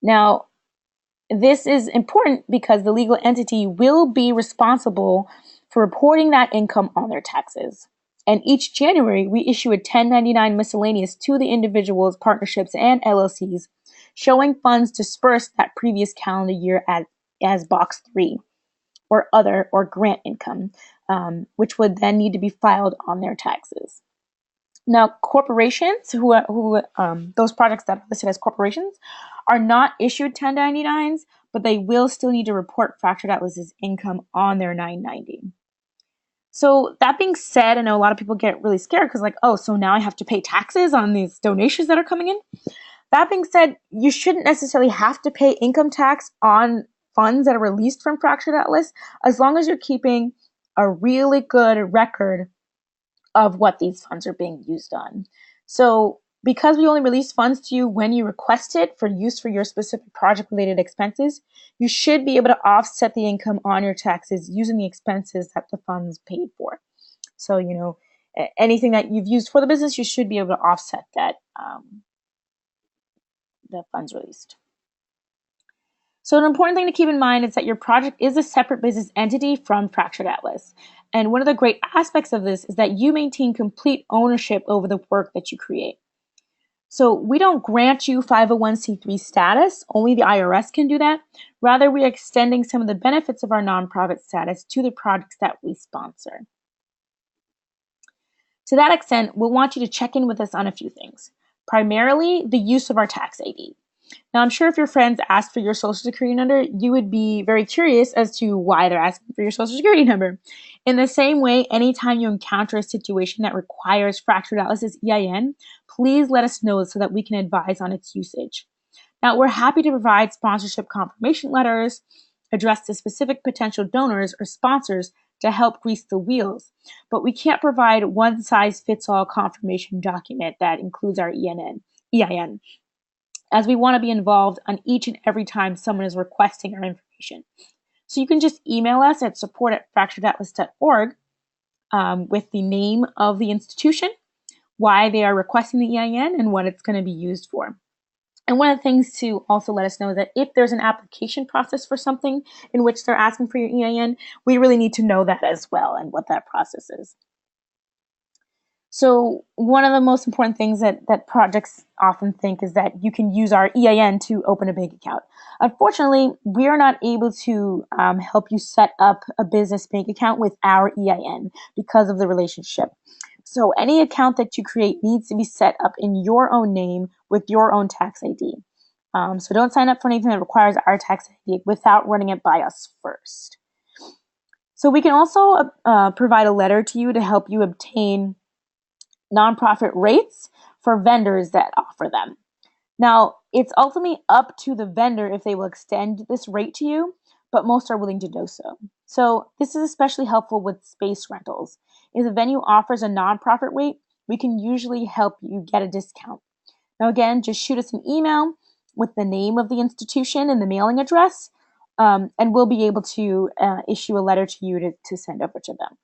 Now, this is important because the legal entity will be responsible for reporting that income on their taxes. And each January, we issue a 1099 miscellaneous to the individuals, partnerships, and LLCs, showing funds dispersed that previous calendar year as Box 3, or other, or grant income, which would then need to be filed on their taxes. Now, corporations those projects that are listed as corporations are not issued 1099s, but they will still need to report Fractured Atlas's income on their 990. So that being said, I know a lot of people get really scared because, like, oh, so now I have to pay taxes on these donations that are coming in. That being said, you shouldn't necessarily have to pay income tax on funds that are released from Fractured Atlas, as long as you're keeping a really good record of what these funds are being used on. So because we only release funds to you when you request it for use for your specific project-related expenses, you should be able to offset the income on your taxes using the expenses that the funds paid for. So, anything that you've used for the business, you should be able to offset that, the funds released. So an important thing to keep in mind is that your project is a separate business entity from Fractured Atlas. And one of the great aspects of this is that you maintain complete ownership over the work that you create. So we don't grant you 501c3 status, only the IRS can do that. Rather, we are extending some of the benefits of our nonprofit status to the projects that we sponsor. To that extent, we'll want you to check in with us on a few things. Primarily, the use of our tax ID. Now, I'm sure if your friends asked for your social security number, you would be very curious as to why they're asking for your social security number. In the same way, anytime you encounter a situation that requires Fractured Atlas's EIN, please let us know so that we can advise on its usage. Now, we're happy to provide sponsorship confirmation letters addressed to specific potential donors or sponsors to help grease the wheels, but we can't provide one-size-fits-all confirmation document that includes our EIN, as we want to be involved on each and every time someone is requesting our information. So you can just email us at support@fracturedatlas.org with the name of the institution, why they are requesting the EIN, and what it's going to be used for. And one of the things to also let us know that if there's an application process for something in which they're asking for your EIN, we really need to know that as well and what that process is. So one of the most important things that projects often think is that you can use our EIN to open a bank account. Unfortunately, we are not able to help you set up a business bank account with our EIN because of the relationship. So any account that you create needs to be set up in your own name with your own tax ID. So don't sign up for anything that requires our tax ID without running it by us first. So we can also provide a letter to you to help you obtain nonprofit rates for vendors that offer them. Now, it's ultimately up to the vendor if they will extend this rate to you, but most are willing to do so. So this is especially helpful with space rentals. If the venue offers a nonprofit rate, we can usually help you get a discount. Now again, just shoot us an email with the name of the institution and the mailing address, and we'll be able to issue a letter to you to send over to them.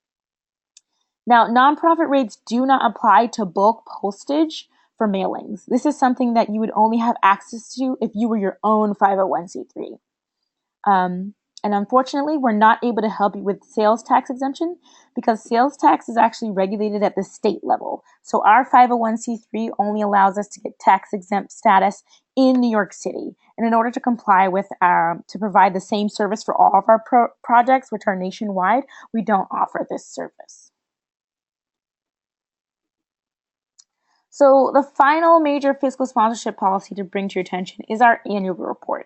Now, nonprofit rates do not apply to bulk postage for mailings. This is something that you would only have access to if you were your own 501c3. And unfortunately, we're not able to help you with sales tax exemption because sales tax is actually regulated at the state level. So our 501c3 only allows us to get tax exempt status in New York City. And in order to comply with to provide the same service for all of our projects, which are nationwide, we don't offer this service. So the final major fiscal sponsorship policy to bring to your attention is our annual report.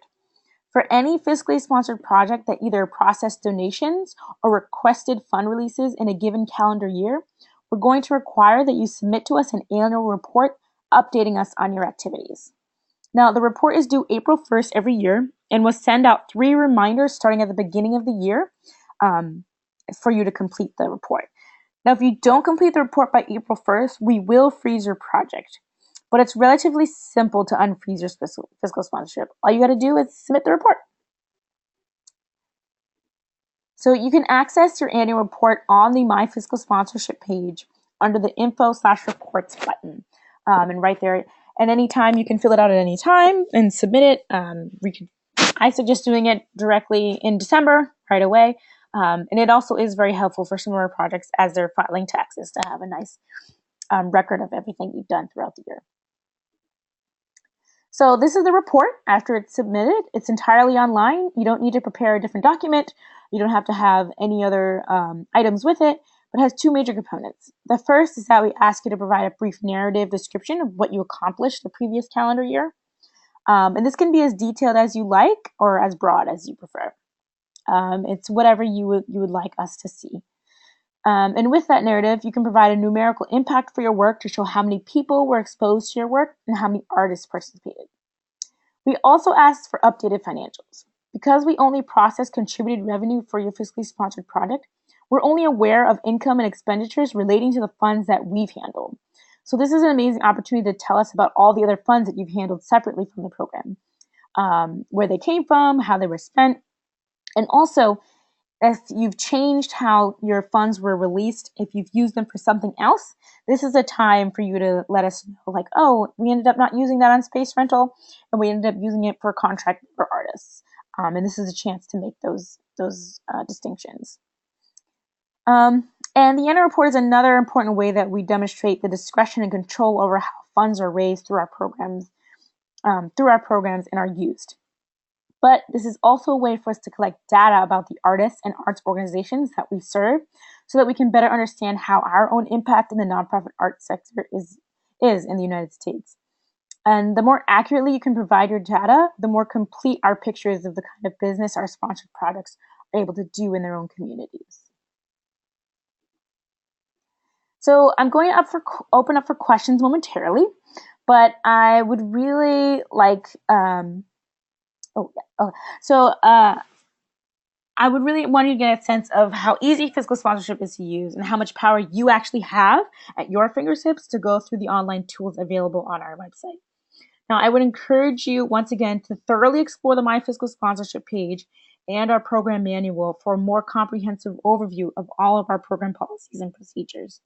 For any fiscally sponsored project that either processed donations or requested fund releases in a given calendar year, we're going to require that you submit to us an annual report updating us on your activities. Now, the report is due April 1st every year and will send out 3 reminders starting at the beginning of the year for you to complete the report. Now, if you don't complete the report by April 1st, we will freeze your project. But it's relatively simple to unfreeze your fiscal sponsorship. All you got to do is submit the report. So you can access your annual report on the My Fiscal Sponsorship page under the info/reports button. And right there, at any time, you can fill it out at any time and submit it. I suggest doing it directly in December right away. And it also is very helpful for some of our projects as they're filing taxes to have a nice record of everything you've done throughout the year. So this is the report after it's submitted. It's entirely online. You don't need to prepare a different document. You don't have to have any other items with it, but it has two major components. The first is that we ask you to provide a brief narrative description of what you accomplished the previous calendar year. And this can be as detailed as you like or as broad as you prefer. It's whatever you would like us to see. And with that narrative, you can provide a numerical impact for your work to show how many people were exposed to your work and how many artists participated. We also asked for updated financials. Because we only process contributed revenue for your fiscally sponsored project, we're only aware of income and expenditures relating to the funds that we've handled. So this is an amazing opportunity to tell us about all the other funds that you've handled separately from the program, where they came from, how they were spent, and also if you've changed how your funds were released, if you've used them for something else, this is a time for you to let us know, like, oh, we ended up not using that on space rental, and we ended up using it for contract for artists. And this is a chance to make those distinctions. And the annual report is another important way that we demonstrate the discretion and control over how funds are raised through our programs and are used. But this is also a way for us to collect data about the artists and arts organizations that we serve so that we can better understand how our own impact in the nonprofit art sector is in the United States. And the more accurately you can provide your data, the more complete our picture is of the kind of business our sponsored products are able to do in their own communities. So I'm going to open up for questions momentarily, but I would really like I would really want you to get a sense of how easy fiscal sponsorship is to use and how much power you actually have at your fingertips to go through the online tools available on our website. Now, I would encourage you once again to thoroughly explore the My Fiscal Sponsorship page and our program manual for a more comprehensive overview of all of our program policies and procedures.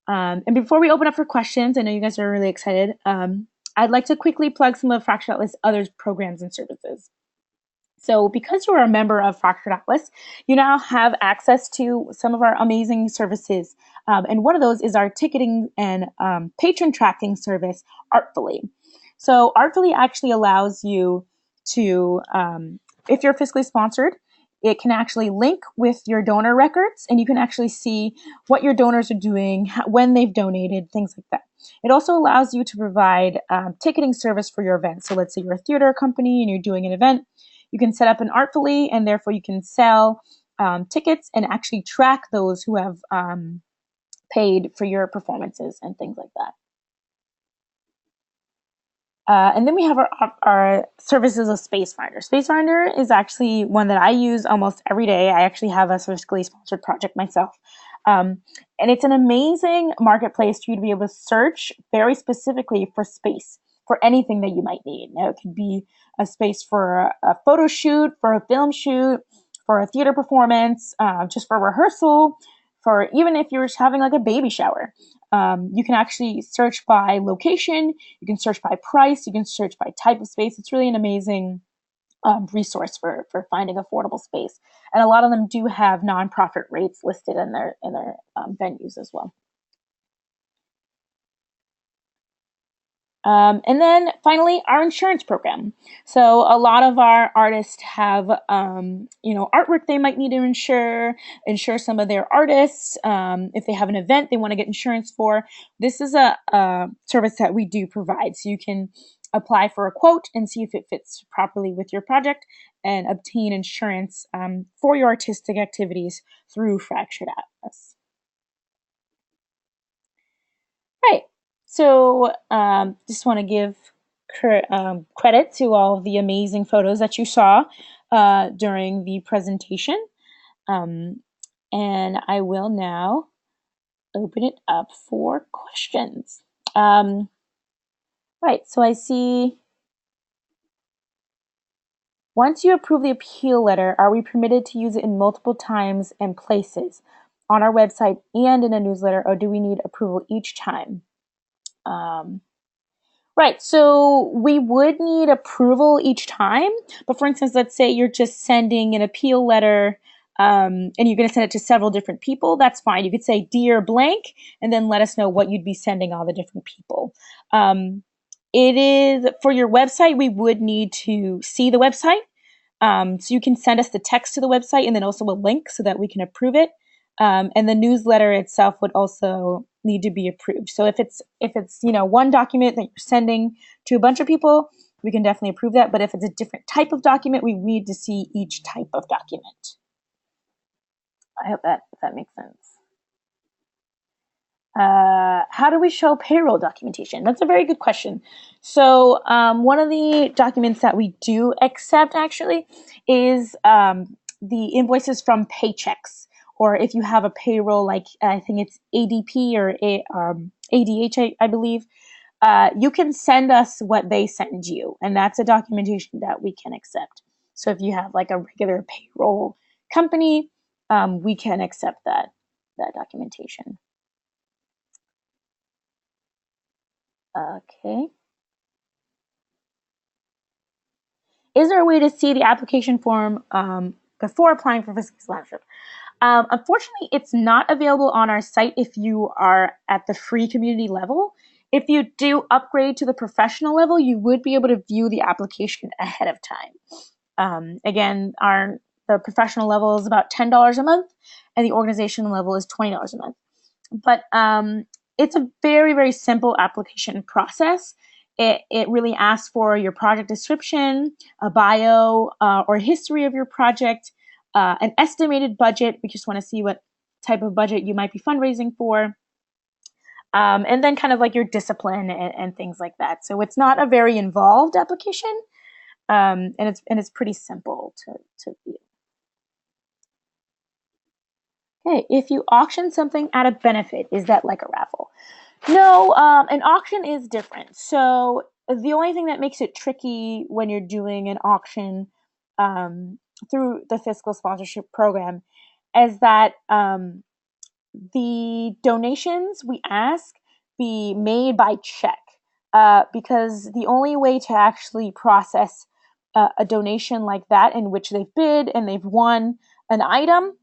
And before we open up for questions, I know you guys are really excited. I'd like to quickly plug some of Fractured Atlas' other programs and services. So because you're a member of Fractured Atlas, you now have access to some of our amazing services. And one of those is our ticketing and patron tracking service, Artfully. So Artfully actually allows you to, if you're fiscally sponsored, it can actually link with your donor records, and you can actually see what your donors are doing, when they've donated, things like that. It also allows you to provide ticketing service for your event. So let's say you're a theater company and you're doing an event. You can set up an Artfully, and therefore you can sell tickets and actually track those who have paid for your performances and things like that. And then we have our services of Space Finder. Space Finder is actually one that I use almost every day. I actually have a fiscally sponsored project myself. And it's an amazing marketplace for you to be able to search very specifically for space, for anything that you might need. Now, it could be a space for a photo shoot, for a film shoot, for a theater performance, just for rehearsal, for even if you're having like a baby shower. You can actually search by location, you can search by price, you can search by type of space. It's really an amazing resource for finding affordable space. And a lot of them do have nonprofit rates listed in their venues as well. And then finally, our insurance program. So a lot of our artists have, artwork they might need to insure some of their artists. If they have an event they want to get insurance for, this is a service that we do provide. So you can apply for a quote and see if it fits properly with your project and obtain insurance for your artistic activities through Fractured Atlas. Right. So just want to give credit to all of the amazing photos that you saw during the presentation. And I will now open it up for questions. Right, so I see, once you approve the appeal letter, are we permitted to use it in multiple times and places? on our website and in a newsletter, or do we need approval each time? Right, so we would need approval each time, but for instance, let's say you're just sending an appeal letter and you're going to send it to several different people. That's fine. You could say dear blank and then let us know what you'd be sending all the different people. It is for your website, we would need to see the website. So you can send us the text to the website and then also a link so that we can approve it. And the newsletter itself would also need to be approved. So if it's one document that you're sending to a bunch of people, we can definitely approve that. But if it's a different type of document, we need to see each type of document. I hope that makes sense. How do we show payroll documentation? That's a very good question. So one of the documents that we do accept actually is the invoices from paychecks, or if you have a payroll like I think it's ADP or ADH, I believe, you can send us what they send you, and that's a documentation that we can accept. So if you have like a regular payroll company, we can accept that documentation. Okay. Is there a way to see the application form before applying for fiscal scholarship? Unfortunately, it's not available on our site if you are at the free community level. If you do upgrade to the professional level, you would be able to view the application ahead of time. Again, the professional level is about $10 a month, and the organization level is $20 a month. But it's a very, very simple application process. It really asks for your project description, a bio or history of your project, an estimated budget. We just want to see what type of budget you might be fundraising for, and then kind of like your discipline and things like that. So it's not a very involved application, and it's pretty simple to view. Okay, if you auction something at a benefit, is that like a raffle? No, an auction is different. So the only thing that makes it tricky when you're doing an auction through the fiscal sponsorship program is that the donations we ask be made by check, because the only way to actually process a donation like that in which they've bid and they've won an item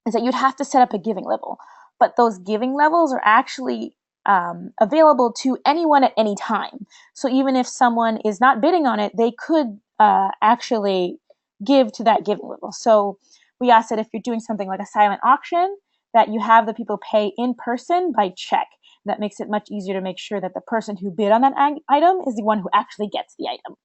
is that you'd have to set up a giving level. But those giving levels are actually available to anyone at any time. So even if someone is not bidding on it, they could actually give to that giving level. So we ask that if you're doing something like a silent auction, that you have the people pay in person by check. That makes it much easier to make sure that the person who bid on that item is the one who actually gets the item.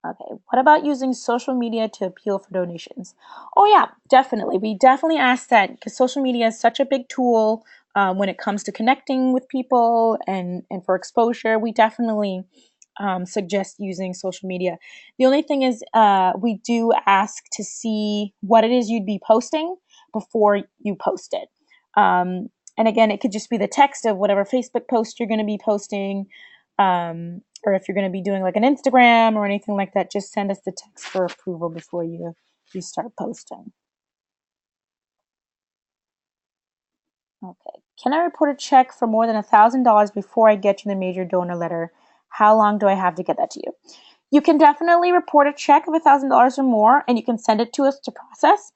Okay, what about using social media to appeal for donations? Oh yeah, definitely. We definitely ask that because social media is such a big tool when it comes to connecting with people and for exposure. We definitely suggest using social media. The only thing is we do ask to see what it is you'd be posting before you post it. And again, it could just be the text of whatever Facebook post you're going to be posting. Or if you're going to be doing like an Instagram or anything like that, just send us the text for approval before you start posting. Okay. Can I report a check for more than $1,000 before I get you the major donor letter? How long do I have to get that to you? You can definitely report a check of $1,000 or more, and you can send it to us to process.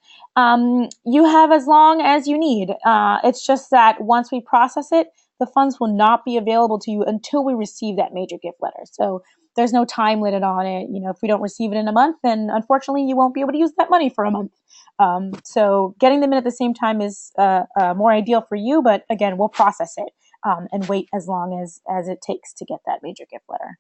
You have as long as you need. It's just that once we process it, the funds will not be available to you until we receive that major gift letter. So there's no time limit on it. If we don't receive it in a month, then unfortunately you won't be able to use that money for a month. So getting them in at the same time is more ideal for you, but again, we'll process it and wait as long as it takes to get that major gift letter.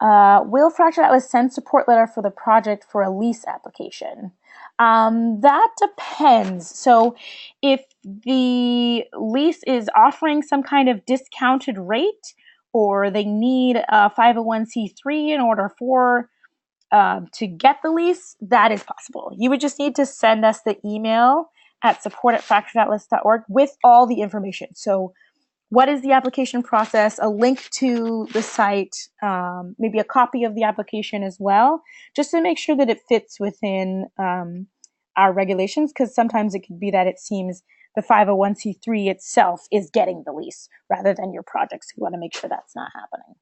Will Fractured Atlas send support letter for the project for a lease application? That depends. So if the lease is offering some kind of discounted rate, or they need a 501c3 in order for to get the lease, that is possible. You would just need to send us the email at support@fracturedatlas.org with all the information. So what is the application process, a link to the site, maybe a copy of the application as well, just to make sure that it fits within our regulations, because sometimes it could be that it seems the 501c3 itself is getting the lease rather than your projects. We want to make sure that's not happening.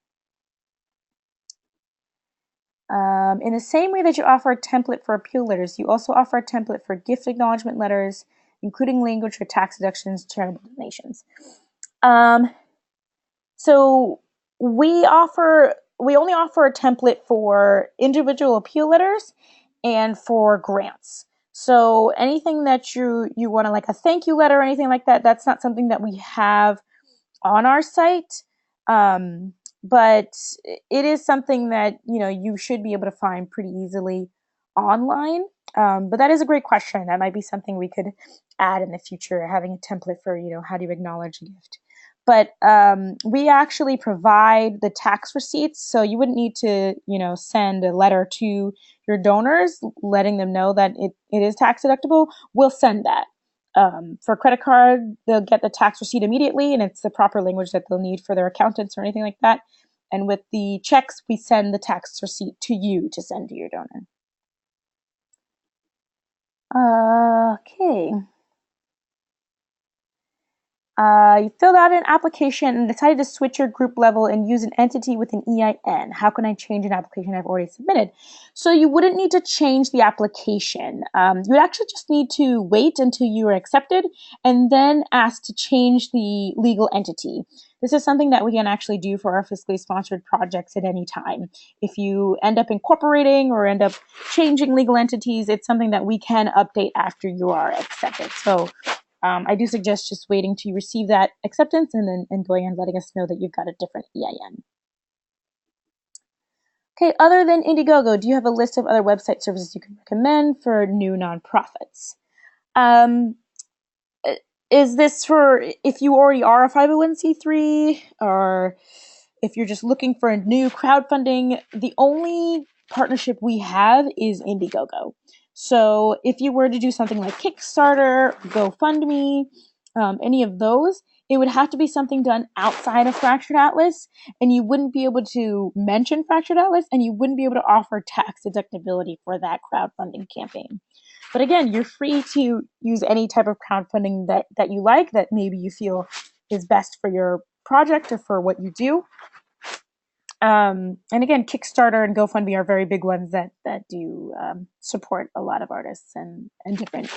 In the same way that you offer a template for appeal letters, you also offer a template for gift acknowledgement letters, including language for tax deductions, charitable donations. So we only offer a template for individual appeal letters and for grants. So anything that you want to, like a thank you letter or anything like that, that's not something that we have on our site. But it is something that, you should be able to find pretty easily online. But that is a great question. That might be something we could add in the future, having a template for, how do you acknowledge a gift. But we actually provide the tax receipts, so you wouldn't need to, send a letter to your donors letting them know that it is tax deductible. We'll send that. For a credit card, they'll get the tax receipt immediately, and it's the proper language that they'll need for their accountants or anything like that. And with the checks, we send the tax receipt to you to send to your donor. Okay. You filled out an application and decided to switch your group level and use an entity with an EIN. How can I change an application I've already submitted? So you wouldn't need to change the application. You would actually just need to wait until you are accepted and then ask to change the legal entity. This is something that we can actually do for our fiscally sponsored projects at any time. If you end up incorporating or end up changing legal entities, it's something that we can update after you are accepted. So I do suggest just waiting to receive that acceptance and then going and letting us know that you've got a different EIN. Okay, other than IndieGoGo, do you have a list of other website services you can recommend for new nonprofits? Is this for if you already are a 501c3 or if you're just looking for a new crowdfunding? The only partnership we have is IndieGoGo. So if you were to do something like Kickstarter, GoFundMe, any of those, it would have to be something done outside of Fractured Atlas, and you wouldn't be able to mention Fractured Atlas, and you wouldn't be able to offer tax deductibility for that crowdfunding campaign. But again, you're free to use any type of crowdfunding that you like, that maybe you feel is best for your project or for what you do. And again, Kickstarter and GoFundMe are very big ones that do support a lot of artists and different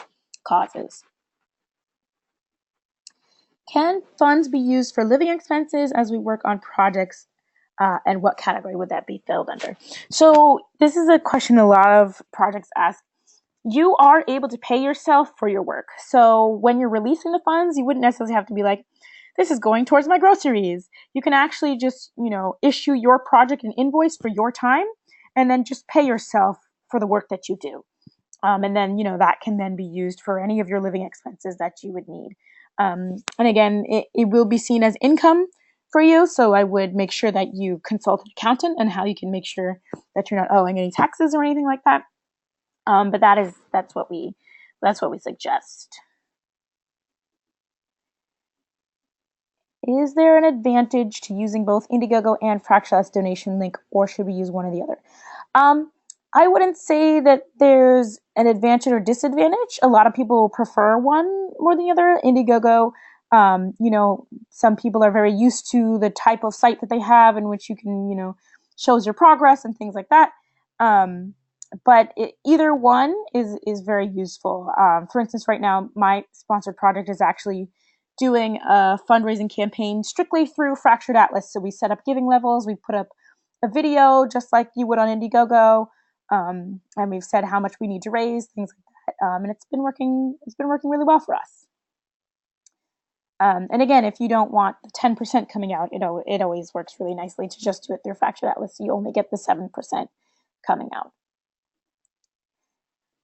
causes. Can funds be used for living expenses as we work on projects, and what category would that be filled under? So this is a question a lot of projects ask. You are able to pay yourself for your work. So when you're releasing the funds, you wouldn't necessarily have to be like, this is going towards my groceries. You can actually just, issue your project an invoice for your time and then just pay yourself for the work that you do. And then, that can then be used for any of your living expenses that you would need. And again, it will be seen as income for you. So I would make sure that you consult an accountant and how you can make sure that you're not owing any taxes or anything like that. But that's what we suggest. Is there an advantage to using both IndieGoGo and Fractured Atlas donation link, or should we use one or the other? I wouldn't say that there's an advantage or disadvantage. A lot of people prefer one more than the other. IndieGoGo, some people are very used to the type of site that they have in which you can, shows your progress and things like that. But either one is very useful. For instance, right now, my sponsored project is actually doing a fundraising campaign strictly through Fractured Atlas. So we set up giving levels, we put up a video just like you would on IndieGoGo, and we've said how much we need to raise, things like that. And it's been working really well for us. And again, if you don't want the 10% coming out, it always works really nicely to just do it through Fractured Atlas. You only get the 7% coming out.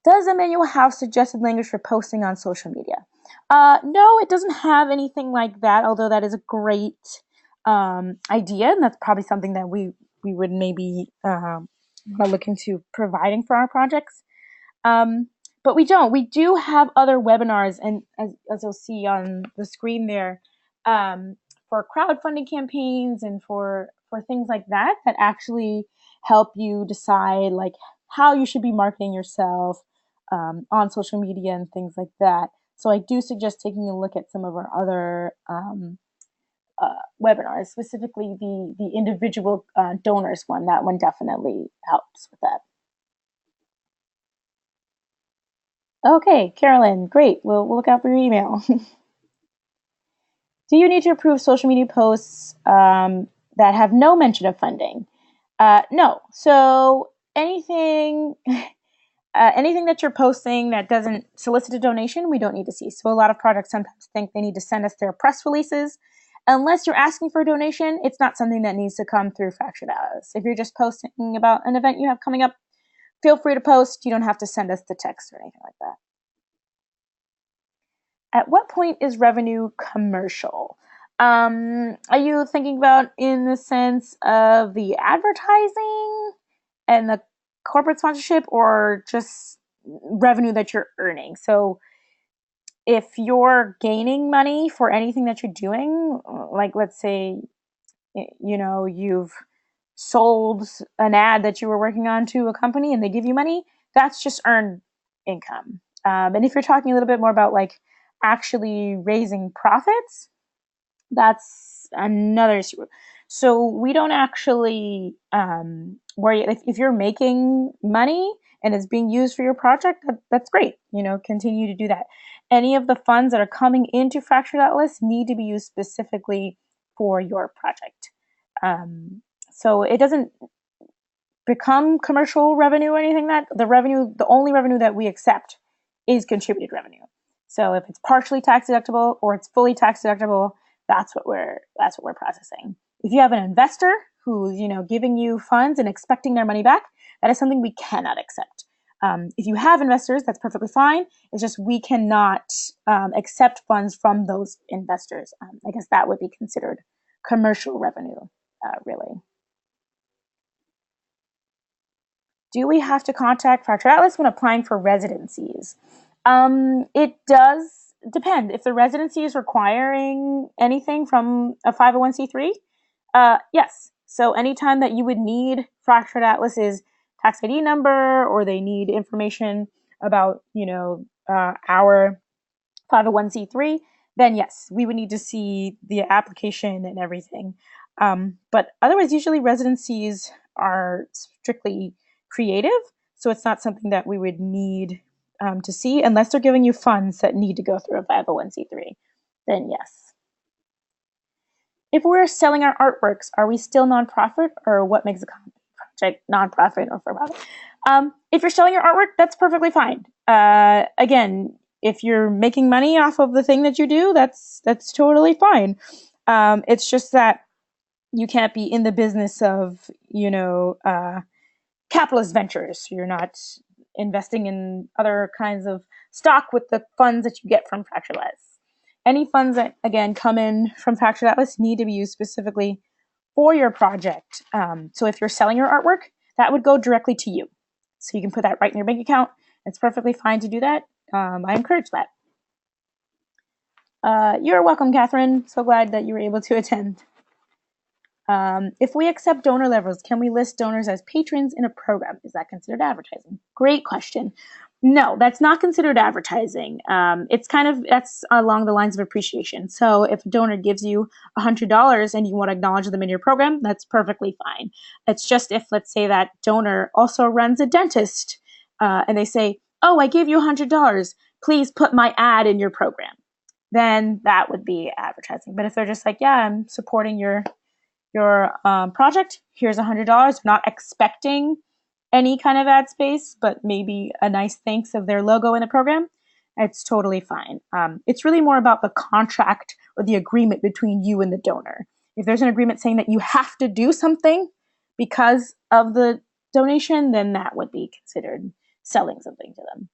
Does the manual have suggested language for posting on social media? No, it doesn't have anything like that, although that is a great idea, and that's probably something that we would maybe look into providing for our projects. But we don't. We do have other webinars, and as you'll see on the screen there, crowdfunding campaigns and for things like that actually help you decide like how you should be marketing yourself on social media and things like that. So I do suggest taking a look at some of our other webinars, specifically the individual donors one. That one definitely helps with that. Okay, Carolyn, great. We'll look out for your email. Do you need to approve social media posts that have no mention of funding? No. So anything anything that you're posting that doesn't solicit a donation, we don't need to see. So a lot of projects sometimes think they need to send us their press releases. Unless you're asking for a donation, it's not something that needs to come through Fractured Atlas. If you're just posting about an event you have coming up, feel free to post. You don't have to send us the text or anything like that. At what point is revenue commercial? Are you thinking about in the sense of the advertising and the corporate sponsorship, or just revenue that you're earning? So if you're gaining money for anything that you're doing, like let's say, you've sold an ad that you were working on to a company and they give you money, that's just earned income. And if you're talking a little bit more about like actually raising profits, that's another issue. So we don't actually worry if you're making money and it's being used for your project. That's great. Continue to do that. Any of the funds that are coming into Fractured Atlas need to be used specifically for your project. So it doesn't become commercial revenue or anything. That the only revenue that we accept is contributed revenue. So if it's partially tax deductible or it's fully tax deductible, that's what we're processing. If you have an investor who's giving you funds and expecting their money back, that is something we cannot accept. If you have investors, that's perfectly fine. It's just we cannot accept funds from those investors. I guess that would be considered commercial revenue, really. Do we have to contact Fractured Atlas when applying for residencies? It does depend. If the residency is requiring anything from a 501c3, yes. So anytime that you would need Fractured Atlas's tax ID number, or they need information about, our 501c3, then yes, we would need to see the application and everything. But otherwise, usually residencies are strictly creative, so it's not something that we would need to see unless they're giving you funds that need to go through a 501c3. Then yes. If we're selling our artworks, are we still nonprofit, or what makes a project nonprofit or for profit? If you're selling your artwork, that's perfectly fine. Again, if you're making money off of the thing that you do, that's totally fine. It's just that you can't be in the business of, capitalist ventures. You're not investing in other kinds of stock with the funds that you get from Fractured Atlas. Any funds that, again, come in from Fractured Atlas need to be used specifically for your project. So if you're selling your artwork, that would go directly to you. So you can put that right in your bank account. It's perfectly fine to do that. I encourage that. You're welcome, Catherine. So glad that you were able to attend. If we accept donor levels, can we list donors as patrons in a program? Is that considered advertising? Great question. No, that's not considered advertising. That's along the lines of appreciation. So if a donor gives you $100 and you want to acknowledge them in your program, that's perfectly fine. It's just if, let's say, that donor also runs a dentist and they say, oh, I gave you $100, please put my ad in your program, then that would be advertising. But if they're just like, yeah, I'm supporting your project, here's $100, not expecting any kind of ad space, but maybe a nice thanks of their logo in the program, it's totally fine. It's really more about the contract or the agreement between you and the donor. If there's an agreement saying that you have to do something because of the donation, then that would be considered selling something to them.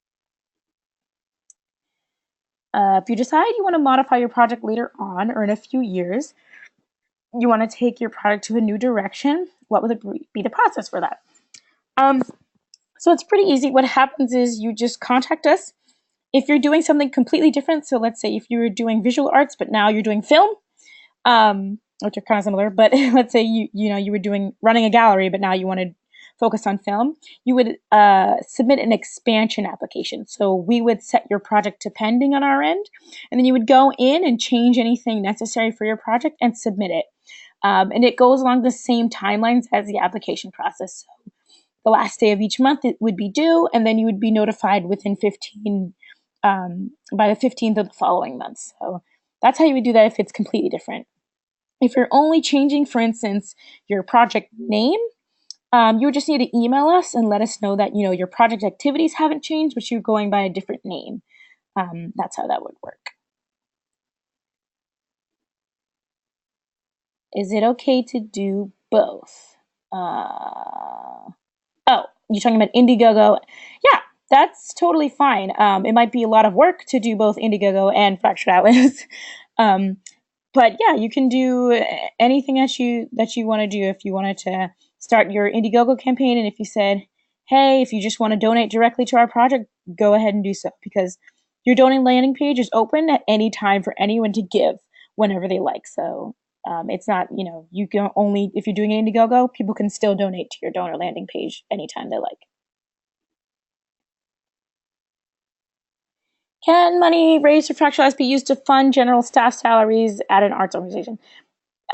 If you decide you want to modify your project later on or in a few years, you want to take your product to a new direction, what would be the process for that? So it's pretty easy. What happens is you just contact us. If you're doing something completely different, so let's say if you were doing visual arts, but now you're doing film, which are kind of similar. But let's say you were running a gallery, but now you want to focus on film. You would submit an expansion application. So we would set your project to pending on our end, and then you would go in and change anything necessary for your project and submit it. And it goes along the same timelines as the application process. So the last day of each month it would be due, and then you would be notified within 15 by the 15th of the following month. So that's how you would do that if it's completely different. If you're only changing, for instance, your project name, you would just need to email us and let us know that your project activities haven't changed, but you're going by a different name. That's how that would work. Is it okay to do both? Oh, you're talking about IndieGoGo? Yeah, that's totally fine. It might be a lot of work to do both IndieGoGo and Fractured Atlas. um, but yeah, you can do anything that you want to do. If you wanted to start your IndieGoGo campaign, and if you said, hey, if you just want to donate directly to our project, go ahead and do so, because your donate landing page is open at any time for anyone to give whenever they like. So it's not, you can only, if you're doing an Indiegogo, people can still donate to your donor landing page anytime they like. Can money raised for Fractured Atlas be used to fund general staff salaries at an arts organization?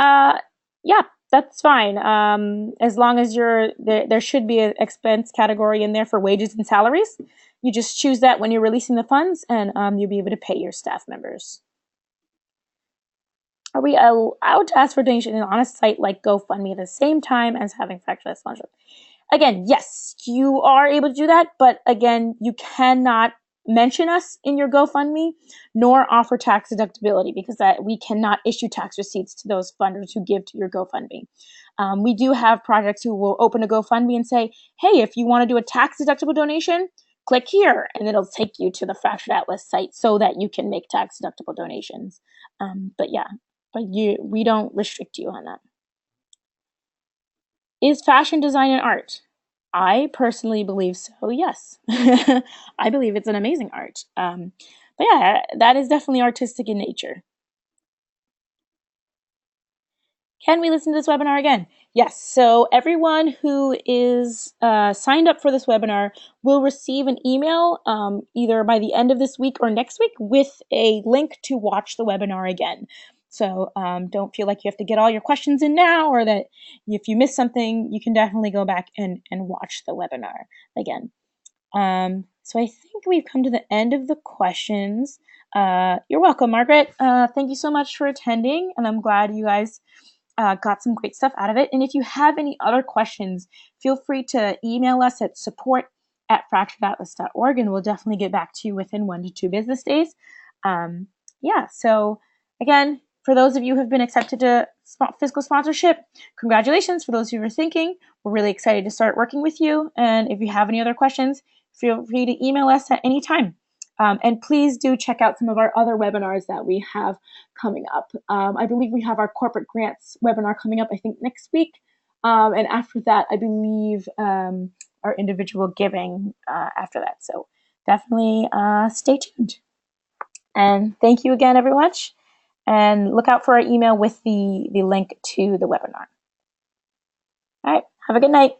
Uh, yeah, that's fine. As long as there should be an expense category in there for wages and salaries. You just choose that when you're releasing the funds, and you'll be able to pay your staff members. Are we allowed to ask for donation on a site like GoFundMe at the same time as having Fractured Atlas sponsorship? Again, yes, you are able to do that, but again, you cannot mention us in your GoFundMe nor offer tax deductibility, because we cannot issue tax receipts to those funders who give to your GoFundMe. We do have projects who will open a GoFundMe and say, hey, if you want to do a tax deductible donation, click here, and it'll take you to the Fractured Atlas site so that you can make tax deductible donations. But we don't restrict you on that. Is fashion design an art? I personally believe so, yes. I believe it's an amazing art. But yeah, that is definitely artistic in nature. Can we listen to this webinar again? Yes. So everyone who is signed up for this webinar will receive an email either by the end of this week or next week with a link to watch the webinar again. So don't feel like you have to get all your questions in now, or that if you miss something, you can definitely go back and watch the webinar again. So I think we've come to the end of the questions. You're welcome, Margaret. Thank you so much for attending, and I'm glad you guys got some great stuff out of it. And if you have any other questions, feel free to email us at support@fracturedatlas.org, and we'll definitely get back to you within 1 to 2 business days. Yeah, so again, for those of you who have been accepted to Fiscal sponsorship, congratulations. For those who are thinking, we're really excited to start working with you. And if you have any other questions, feel free to email us at any time. And please do check out some of our other webinars that we have coming up. I believe we have our corporate grants webinar coming up, I think, next week. And after that, I believe our individual giving after that. So definitely stay tuned. And thank you again, everyone. And look out for our email with the link to the webinar. All right, have a good night.